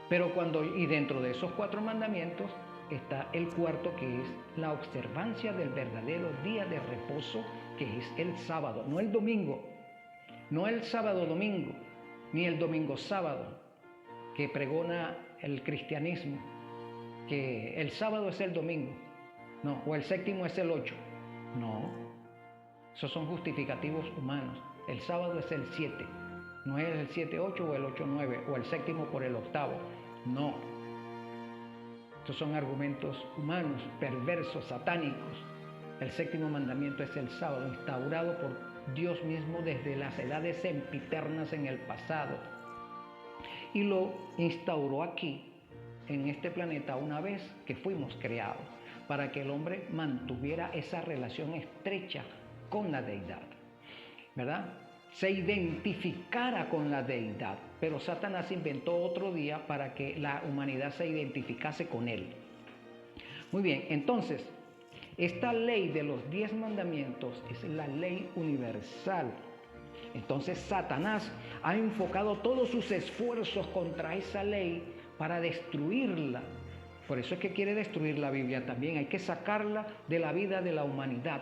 Pero y dentro de esos 4 mandamientos está el cuarto, que es la observancia del verdadero día de reposo, que es el sábado, no el domingo, no el sábado domingo, ni el domingo sábado, que pregona el cristianismo, que el sábado es el domingo, no, o el séptimo es el 8. No, esos son justificativos humanos. El sábado es el 7, no es el 7-8 o el 8-9 o el séptimo por el octavo. No, estos son argumentos humanos, perversos, satánicos. El séptimo mandamiento es el sábado, instaurado por Dios mismo desde las edades sempiternas en el pasado. Y lo instauró aquí, en este planeta, una vez que fuimos creados, para que el hombre mantuviera esa relación estrecha con la deidad, ¿verdad? Se identificara con la deidad, pero Satanás inventó otro día para que la humanidad se identificase con él. Muy bien, entonces, esta ley de los 10 mandamientos es la ley universal. Entonces Satanás ha enfocado todos sus esfuerzos contra esa ley para destruirla. Por eso es que quiere destruir la Biblia también. Hay que sacarla de la vida de la humanidad,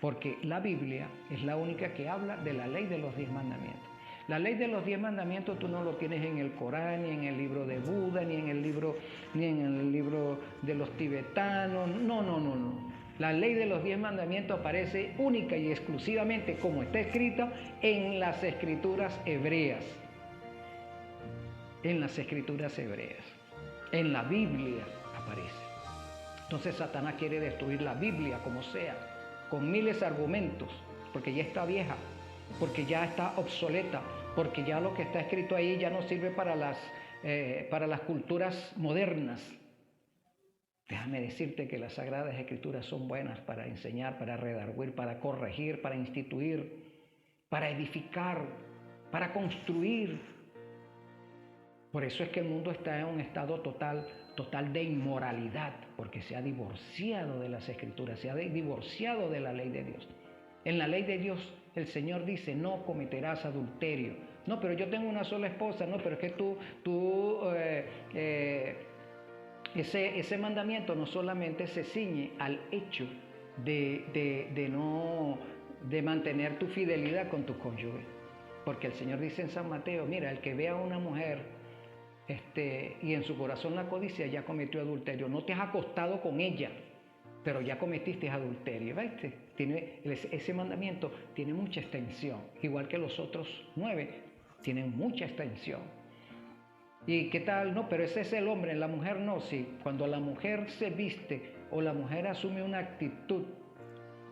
porque la Biblia es la única que habla de la ley de los 10 mandamientos. La ley de los 10 mandamientos tú no lo tienes en el Corán, ni en el libro de Buda, ni en el libro de los tibetanos. No. La ley de los 10 mandamientos aparece única y exclusivamente, como está escrita, en las escrituras hebreas. En las escrituras hebreas. En la Biblia aparece. Entonces Satanás quiere destruir la Biblia como sea, con miles de argumentos, porque ya está vieja, porque ya está obsoleta, porque ya lo que está escrito ahí ya no sirve para las culturas modernas. Déjame decirte que las Sagradas Escrituras son buenas para enseñar, para redarguir, para corregir, para instituir, para edificar, para construir. Por eso es que el mundo está en un estado total de inmoralidad, porque se ha divorciado de las Escrituras, se ha divorciado de la ley de Dios. En la ley de Dios el Señor dice: no cometerás adulterio. No, pero yo tengo una sola esposa. No, pero es que ese mandamiento no solamente se ciñe al hecho de mantener tu fidelidad con tu cónyuge, porque el Señor dice en San Mateo: mira, el que vea a una mujer y en su corazón la codicia, ya cometió adulterio. No te has acostado con ella, pero ya cometiste adulterio. ¿Viste? Ese mandamiento tiene mucha extensión, igual que los otros 9 tienen mucha extensión. ¿Y qué tal? No, pero ese es el hombre, la mujer no. Sí, cuando la mujer se viste o la mujer asume una actitud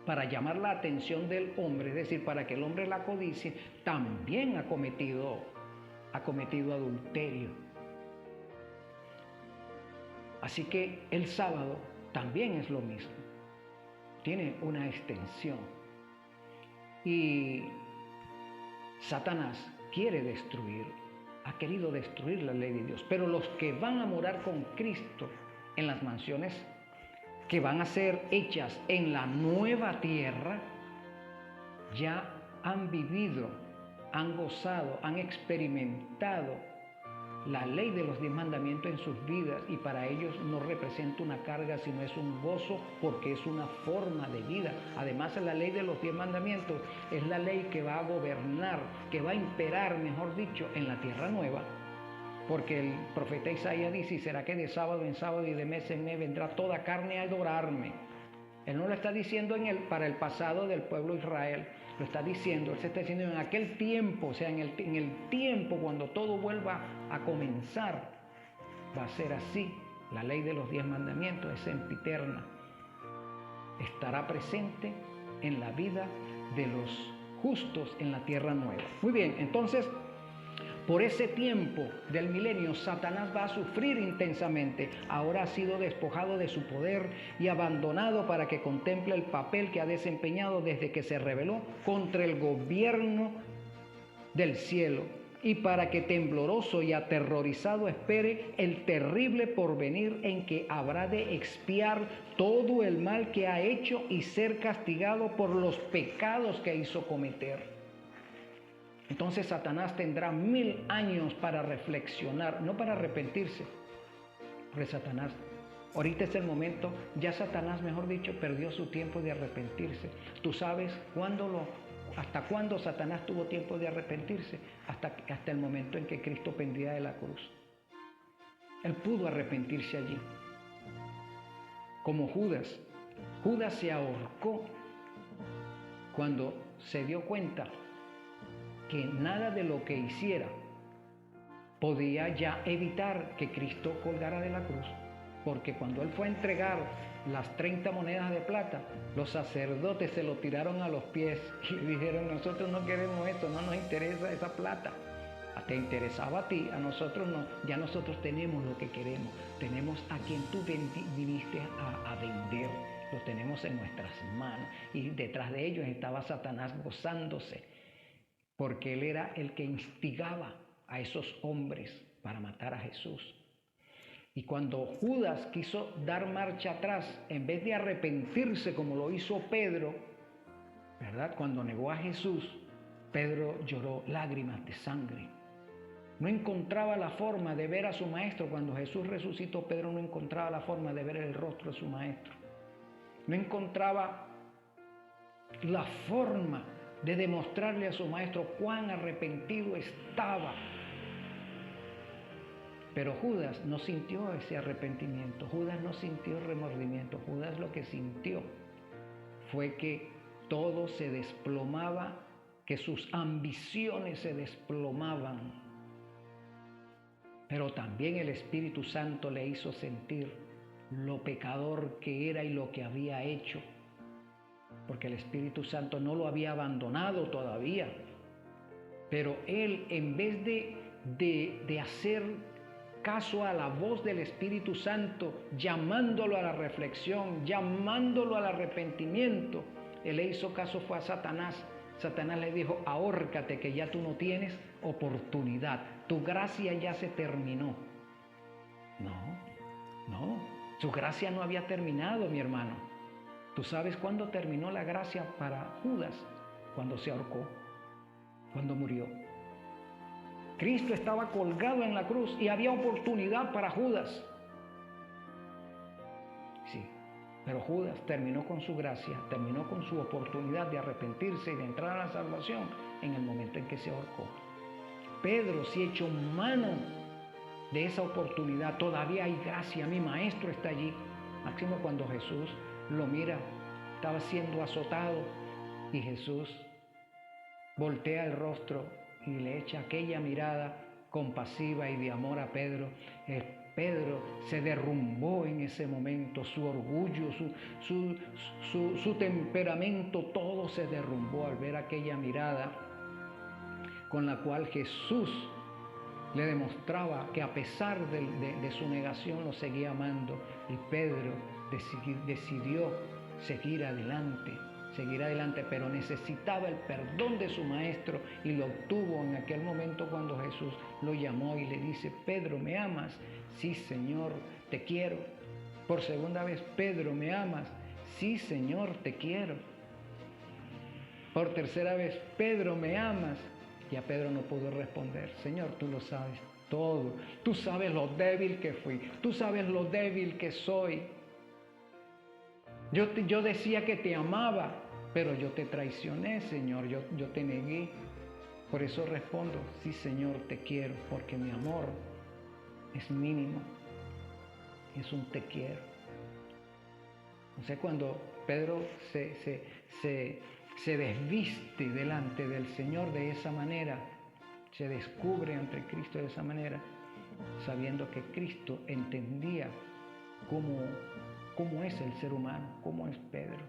para llamar la atención del hombre, es decir, para que el hombre la codicie, también ha cometido adulterio. Así que el sábado también es lo mismo, tiene una extensión. Y Satanás ha querido destruir la ley de Dios, pero los que van a morar con Cristo en las mansiones que van a ser hechas en la nueva tierra, ya han vivido, han gozado, han experimentado la ley de los 10 mandamientos en sus vidas, y para ellos no representa una carga, sino es un gozo, porque es una forma de vida. Además, la ley de los 10 mandamientos es la ley que va a gobernar, que va a imperar, mejor dicho, en la tierra nueva, porque el profeta Isaías dice: y será que de sábado en sábado y de mes en mes vendrá toda carne a adorarme. Él no lo está diciendo para el pasado del pueblo de Israel, lo está diciendo, él se está diciendo en aquel tiempo, o sea, en el tiempo cuando todo vuelva a comenzar, va a ser así. La ley de los 10 mandamientos es sempiterna, estará presente en la vida de los justos en la tierra nueva. Muy bien, entonces, por ese tiempo del milenio, Satanás va a sufrir intensamente. Ahora ha sido despojado de su poder y abandonado para que contemple el papel que ha desempeñado desde que se rebeló contra el gobierno del cielo, y para que tembloroso y aterrorizado espere el terrible porvenir en que habrá de expiar todo el mal que ha hecho y ser castigado por los pecados que hizo cometer. Entonces Satanás tendrá 1000 años para reflexionar, no para arrepentirse. Porque Satanás, ahorita es el momento, ya Satanás, mejor dicho, perdió su tiempo de arrepentirse. ¿Tú sabes hasta cuándo Satanás tuvo tiempo de arrepentirse? Hasta el momento en que Cristo pendía de la cruz. Él pudo arrepentirse allí. como Judas. Judas se ahorcó cuando se dio cuenta que nada de lo que hiciera podía ya evitar que Cristo colgara de la cruz, porque cuando él fue a entregar las 30 monedas de plata, los sacerdotes se lo tiraron a los pies y le dijeron: nosotros no queremos esto, no nos interesa esa plata. Te interesaba a ti, a nosotros no, ya nosotros tenemos lo que queremos, tenemos a quien tú viniste a vender, lo tenemos en nuestras manos. Y detrás de ellos estaba Satanás gozándose, porque él era el que instigaba a esos hombres para matar a Jesús. Y cuando Judas quiso dar marcha atrás, en vez de arrepentirse como lo hizo Pedro, ¿verdad? Cuando negó a Jesús, Pedro lloró lágrimas de sangre. No encontraba la forma de ver a su maestro. Cuando Jesús resucitó, Pedro no encontraba la forma de ver el rostro de su maestro. No encontraba la forma de demostrarle a su maestro cuán arrepentido estaba. Pero Judas no sintió ese arrepentimiento, Judas no sintió remordimiento. Judas lo que sintió fue que todo se desplomaba, que sus ambiciones se desplomaban. Pero también el Espíritu Santo le hizo sentir lo pecador que era y lo que había hecho, porque el Espíritu Santo no lo había abandonado todavía. Pero él, en vez de hacer caso a la voz del Espíritu Santo, llamándolo a la reflexión, llamándolo al arrepentimiento, él le hizo caso fue a Satanás. Satanás le dijo: ahórcate, que ya tú no tienes oportunidad, tu gracia ya se terminó. No, su gracia no había terminado, mi hermano. ¿Tú sabes cuándo terminó la gracia para Judas? Cuando se ahorcó, cuando murió. Cristo estaba colgado en la cruz y había oportunidad para Judas. Sí, pero Judas terminó con su gracia, terminó con su oportunidad de arrepentirse y de entrar a la salvación en el momento en que se ahorcó. Pedro sí echó mano de esa oportunidad. Todavía hay gracia, mi maestro está allí. Máximo cuando Jesús lo mira, estaba siendo azotado, y Jesús voltea el rostro y le echa aquella mirada compasiva y de amor a Pedro. Pedro se derrumbó en ese momento, su orgullo, su temperamento, todo se derrumbó al ver aquella mirada con la cual Jesús le demostraba que a pesar de su negación lo seguía amando. Y Pedro decidió seguir adelante, pero necesitaba el perdón de su maestro, y lo obtuvo en aquel momento cuando Jesús lo llamó y le dice: Pedro, ¿me amas? Sí, Señor, te quiero. Por segunda vez: Pedro, ¿me amas? Sí, Señor, te quiero. Por tercera vez: Pedro, ¿me amas? Y a Pedro no pudo responder: Señor, tú lo sabes todo, tú sabes lo débil que fui, tú sabes lo débil que soy. Yo decía que te amaba, pero yo te traicioné, Señor, yo te negué. Por eso respondo: sí, Señor, te quiero, porque mi amor es mínimo, es un te quiero. O sea, cuando Pedro se desviste delante del Señor de esa manera, se descubre ante Cristo de esa manera, sabiendo que Cristo entendía cómo es el ser humano, cómo es Pedro.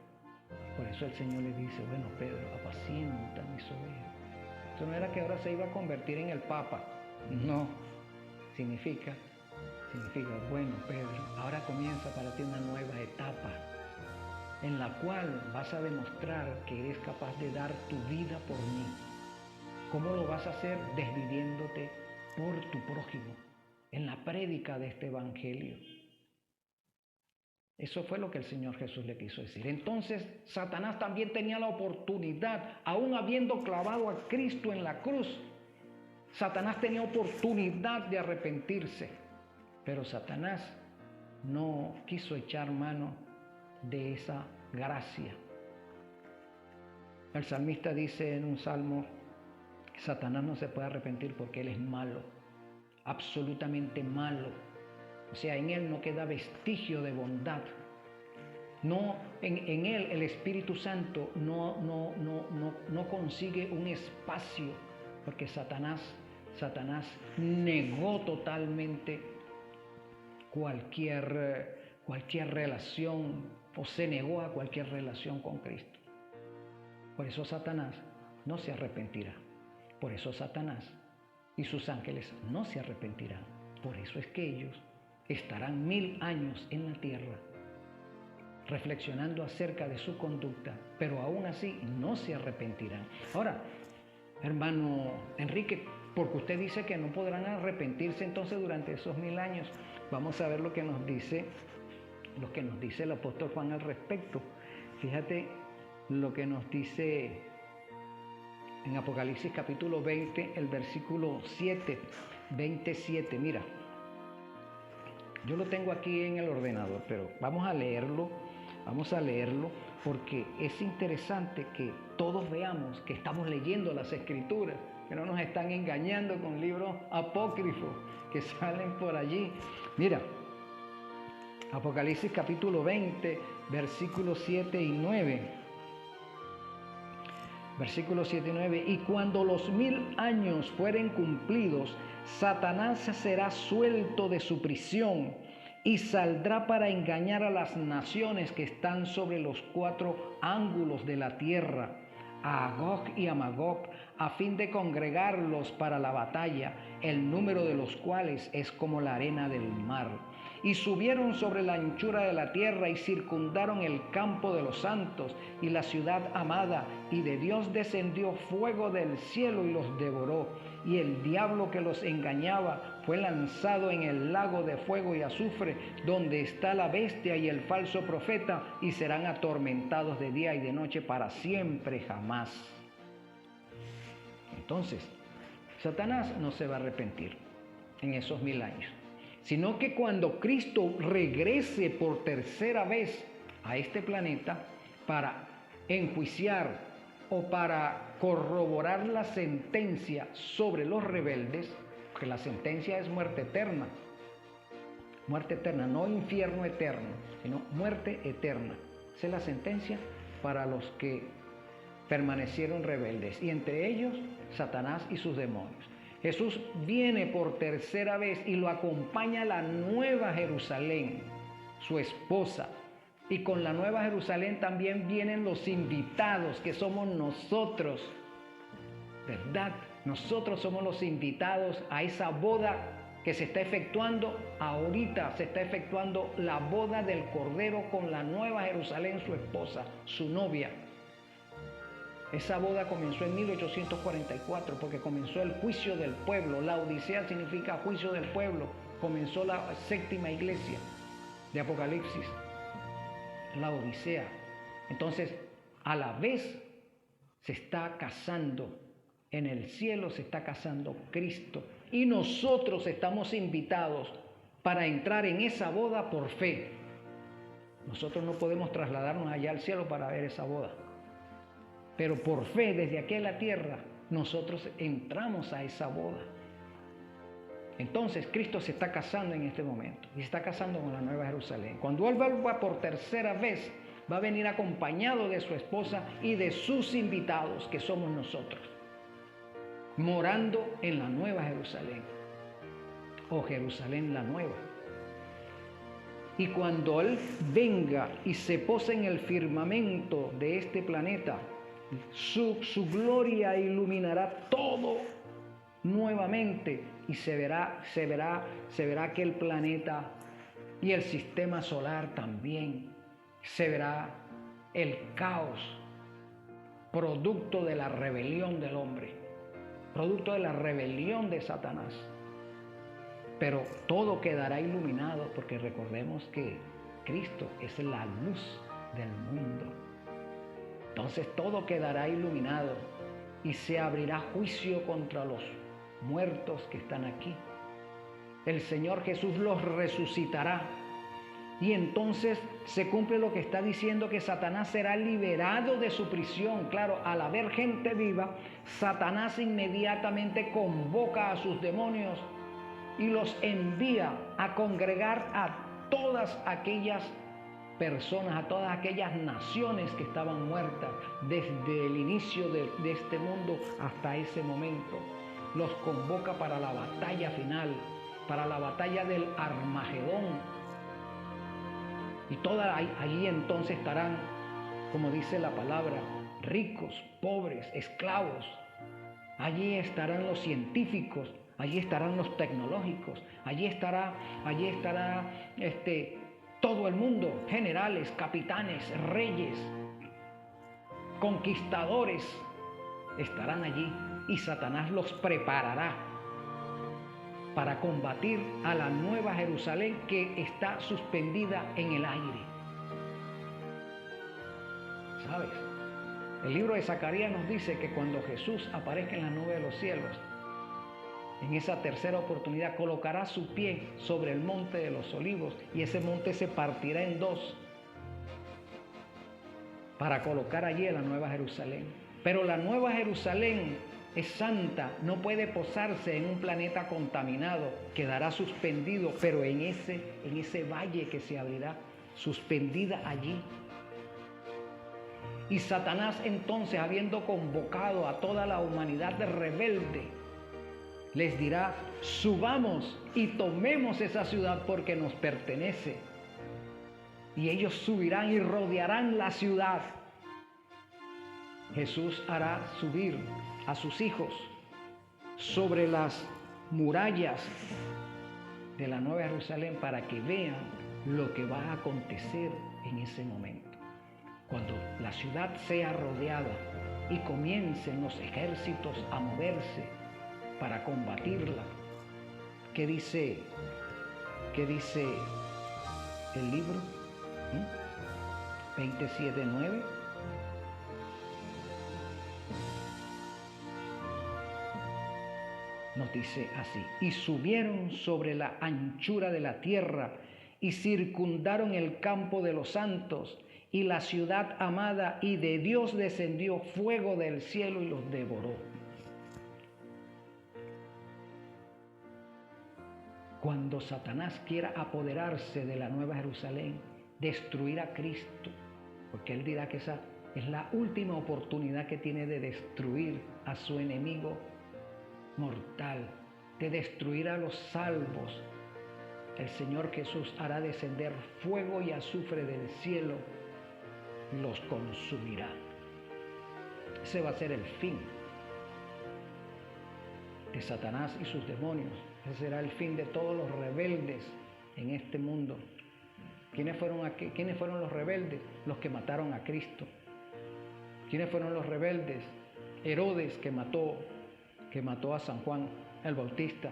Por eso el Señor le dice: bueno, Pedro, apacienta mis ovejas. Eso no era que ahora se iba a convertir en el Papa. No, significa, bueno, Pedro, ahora comienza para ti una nueva etapa en la cual vas a demostrar que eres capaz de dar tu vida por mí. ¿Cómo lo vas a hacer? Desviviéndote por tu prójimo, en la prédica de este evangelio. Eso fue lo que el Señor Jesús le quiso decir. Entonces, Satanás también tenía la oportunidad, aún habiendo clavado a Cristo en la cruz, Satanás tenía oportunidad de arrepentirse, pero Satanás no quiso echar mano de esa gracia. El salmista dice en un salmo que Satanás no se puede arrepentir porque él es malo, absolutamente malo. O sea, en él no queda vestigio de bondad. No, en él el Espíritu Santo no consigue un espacio, porque Satanás negó totalmente cualquier relación, o se negó a cualquier relación con Cristo. Por eso Satanás no se arrepentirá. Por eso Satanás y sus ángeles no se arrepentirán. Por eso es que ellos estarán 1000 años en la tierra reflexionando acerca de su conducta, pero aún así no se arrepentirán. Ahora, hermano Enrique, porque usted dice que no podrán arrepentirse entonces durante esos 1000 años, vamos a ver lo que nos dice el apóstol Juan al respecto. Fíjate lo que nos dice en Apocalipsis capítulo 20, el versículo 27. Mira, yo lo tengo aquí en el ordenador, pero vamos a leerlo porque es interesante que todos veamos que estamos leyendo las Escrituras, que no nos están engañando con libros apócrifos que salen por allí. Mira, Apocalipsis capítulo 20, versículos 7 y 9. Versículos 7 y 9. Y cuando los 1000 años fueren cumplidos, Satanás será suelto de su prisión y saldrá para engañar a las naciones que están sobre los 4 ángulos de la tierra, a Gog y a Magog, a fin de congregarlos para la batalla, el número de los cuales es como la arena del mar. Y subieron sobre la anchura de la tierra y circundaron el campo de los santos y la ciudad amada, y de Dios descendió fuego del cielo y los devoró. Y el diablo que los engañaba fue lanzado en el lago de fuego y azufre, donde está la bestia y el falso profeta, y serán atormentados de día y de noche para siempre jamás. Entonces, Satanás no se va a arrepentir en esos 1000 años, sino que cuando Cristo regrese por tercera vez a este planeta para enjuiciar o para corroborar la sentencia sobre los rebeldes, porque la sentencia es muerte eterna, no infierno eterno, sino muerte eterna. Esa es la sentencia para los que permanecieron rebeldes, y entre ellos Satanás y sus demonios. Jesús viene por tercera vez y lo acompaña la Nueva Jerusalén, su esposa. Y con la Nueva Jerusalén también vienen los invitados, que somos nosotros, ¿verdad? Nosotros somos los invitados a esa boda que se está efectuando ahorita. Se está efectuando la boda del Cordero con la Nueva Jerusalén, su esposa, su novia. Esa boda comenzó en 1844 porque comenzó el juicio del pueblo. La Odisea significa juicio del pueblo. Comenzó la séptima iglesia de Apocalipsis, la Odisea. Entonces, a la vez se está casando, en el cielo se está casando Cristo, y nosotros estamos invitados para entrar en esa boda por fe. Nosotros no podemos trasladarnos allá al cielo para ver esa boda, pero por fe, desde aquí a la tierra, nosotros entramos a esa boda. Entonces, Cristo se está casando en este momento, y se está casando con la Nueva Jerusalén. Cuando Él vuelva por tercera vez, va a venir acompañado de su esposa y de sus invitados, que somos nosotros, morando en la Nueva Jerusalén, o Jerusalén la Nueva. Y cuando Él venga y se pose en el firmamento de este planeta, su gloria iluminará todo nuevamente, y se verá aquel planeta y el sistema solar también. Se verá el caos, producto de la rebelión del hombre, producto de la rebelión de Satanás. Pero todo quedará iluminado, porque recordemos que Cristo es la luz del mundo. Entonces todo quedará iluminado y se abrirá juicio contra los muertos que están aquí. El Señor Jesús los resucitará, y entonces se cumple lo que está diciendo, que Satanás será liberado de su prisión. Claro, al haber gente viva, Satanás inmediatamente convoca a sus demonios y los envía a congregar a todas aquellas personas, a todas aquellas naciones que estaban muertas desde el inicio de este mundo hasta ese momento. Los convoca para la batalla final, para la batalla del Armagedón. Y allí entonces estarán, como dice la palabra, ricos, pobres, esclavos. Allí estarán los científicos, allí estarán los tecnológicos, allí estará todo el mundo, generales, capitanes, reyes, conquistadores, estarán allí y Satanás los preparará para combatir a la Nueva Jerusalén que está suspendida en el aire. ¿Sabes? El libro de Zacarías nos dice que cuando Jesús aparezca en la nube de los cielos, en esa tercera oportunidad colocará su pie sobre el monte de los olivos y ese monte se partirá en dos para colocar allí a la Nueva Jerusalén. Pero la Nueva Jerusalén es santa, no puede posarse en un planeta contaminado, quedará suspendido, pero en ese valle que se abrirá, suspendida allí. Y Satanás entonces, habiendo convocado a toda la humanidad rebelde, les dirá: subamos y tomemos esa ciudad porque nos pertenece. Y ellos subirán y rodearán la ciudad. Jesús hará subir a sus hijos sobre las murallas de la Nueva Jerusalén para que vean lo que va a acontecer en ese momento. Cuando la ciudad sea rodeada y comiencen los ejércitos a moverse para combatirla. ¿Qué dice el libro? 27:9. Nos dice así: y subieron sobre la anchura de la tierra y circundaron el campo de los santos y la ciudad amada, y de Dios descendió fuego del cielo y los devoró. Cuando Satanás quiera apoderarse de la Nueva Jerusalén, destruir a Cristo, porque él dirá que esa es la última oportunidad que tiene de destruir a su enemigo mortal, de destruir a los salvos, el Señor Jesús hará descender fuego y azufre del cielo y los consumirá. Ese va a ser el fin de Satanás y sus demonios. Ese será el fin de todos los rebeldes en este mundo. ¿Quiénes fueron los rebeldes? Los que mataron a Cristo. ¿Quiénes fueron los rebeldes? Herodes, que mató a San Juan el Bautista.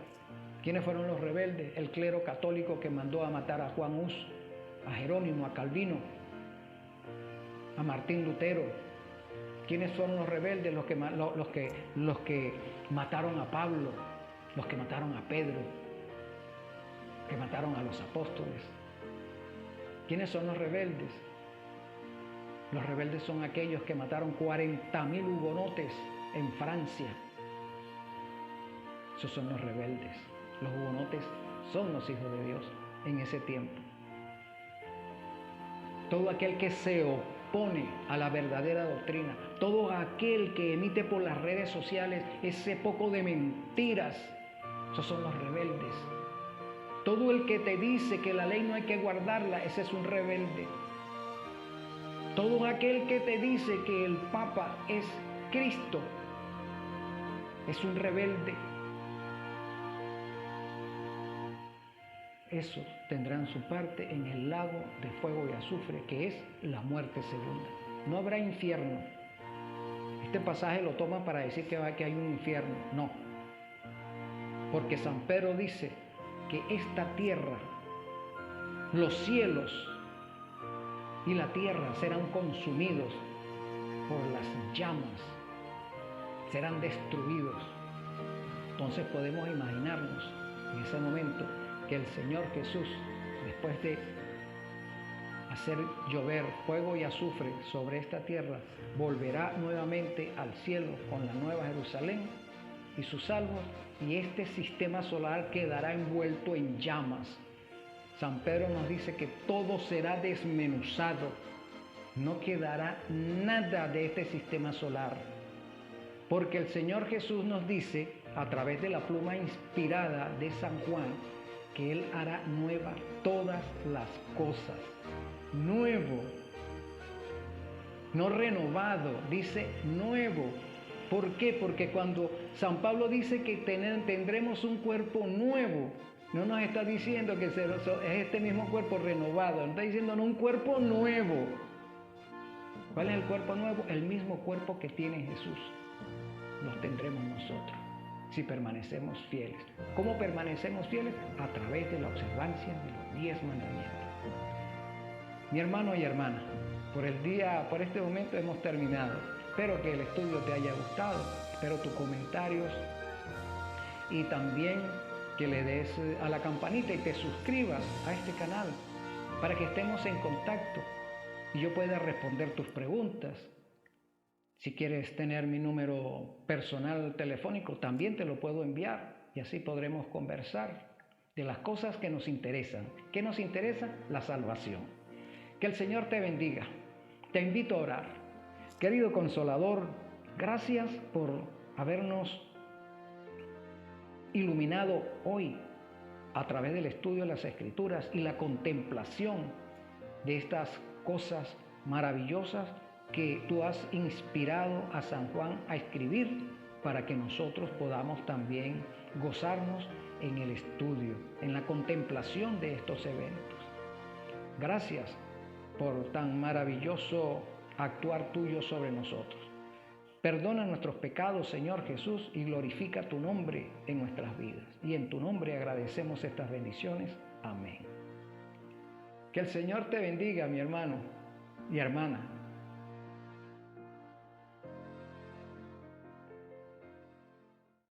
¿Quiénes fueron los rebeldes? El clero católico que mandó a matar a Juan Hus, a Jerónimo, a Calvino, a Martín Lutero. ¿Quiénes fueron los rebeldes? Los que mataron a Pablo, los que mataron a Pedro, que mataron a los apóstoles. ¿Quiénes son los rebeldes? Los rebeldes son aquellos que mataron 40.000 hugonotes en Francia. Esos son los rebeldes. Los hugonotes son los hijos de Dios en ese tiempo. Todo aquel que se opone a la verdadera doctrina, todo aquel que emite por las redes sociales ese poco de mentiras, esos son los rebeldes. Todo el que te dice que la ley no hay que guardarla, ese es un rebelde. Todo aquel que te dice que el Papa es Cristo, es un rebelde. Esos tendrán su parte en el lago de fuego y azufre, que es la muerte segunda. No habrá infierno. Este pasaje lo toma para decir que hay un infierno. No. Porque San Pedro dice que esta tierra, los cielos y la tierra serán consumidos por las llamas, serán destruidos. Entonces podemos imaginarnos en ese momento que el Señor Jesús, después de hacer llover fuego y azufre sobre esta tierra, volverá nuevamente al cielo con la Nueva Jerusalén y sus salvos, y este sistema solar quedará envuelto en llamas. San Pedro nos dice que todo será desmenuzado, no quedará nada de este sistema solar, porque el Señor Jesús nos dice, a través de la pluma inspirada de San Juan, que Él hará nuevas todas las cosas. Nuevo, no renovado, dice nuevo. ¿Por qué? Porque cuando San Pablo dice que tendremos un cuerpo nuevo, no nos está diciendo que es este mismo cuerpo renovado, nos está diciendo no, un cuerpo nuevo. ¿Cuál es el cuerpo nuevo? El mismo cuerpo que tiene Jesús. Los tendremos nosotros, si permanecemos fieles. ¿Cómo permanecemos fieles? A través de la observancia de los 10 mandamientos. Mi hermano y hermana, por este momento hemos terminado. Espero que el estudio te haya gustado, espero tus comentarios y también que le des a la campanita y te suscribas a este canal para que estemos en contacto y yo pueda responder tus preguntas. Si quieres tener mi número personal telefónico, también te lo puedo enviar y así podremos conversar de las cosas que nos interesan. ¿Qué nos interesa? La salvación. Que el Señor te bendiga. Te invito a orar. Querido Consolador, gracias por habernos iluminado hoy a través del estudio de las Escrituras y la contemplación de estas cosas maravillosas que tú has inspirado a San Juan a escribir para que nosotros podamos también gozarnos en el estudio, en la contemplación de estos eventos. Gracias por tan maravilloso actuar tuyo sobre nosotros. Perdona nuestros pecados, Señor Jesús, y glorifica tu nombre en nuestras vidas. Y en tu nombre agradecemos estas bendiciones. Amén. Que el Señor te bendiga, mi hermano y hermana.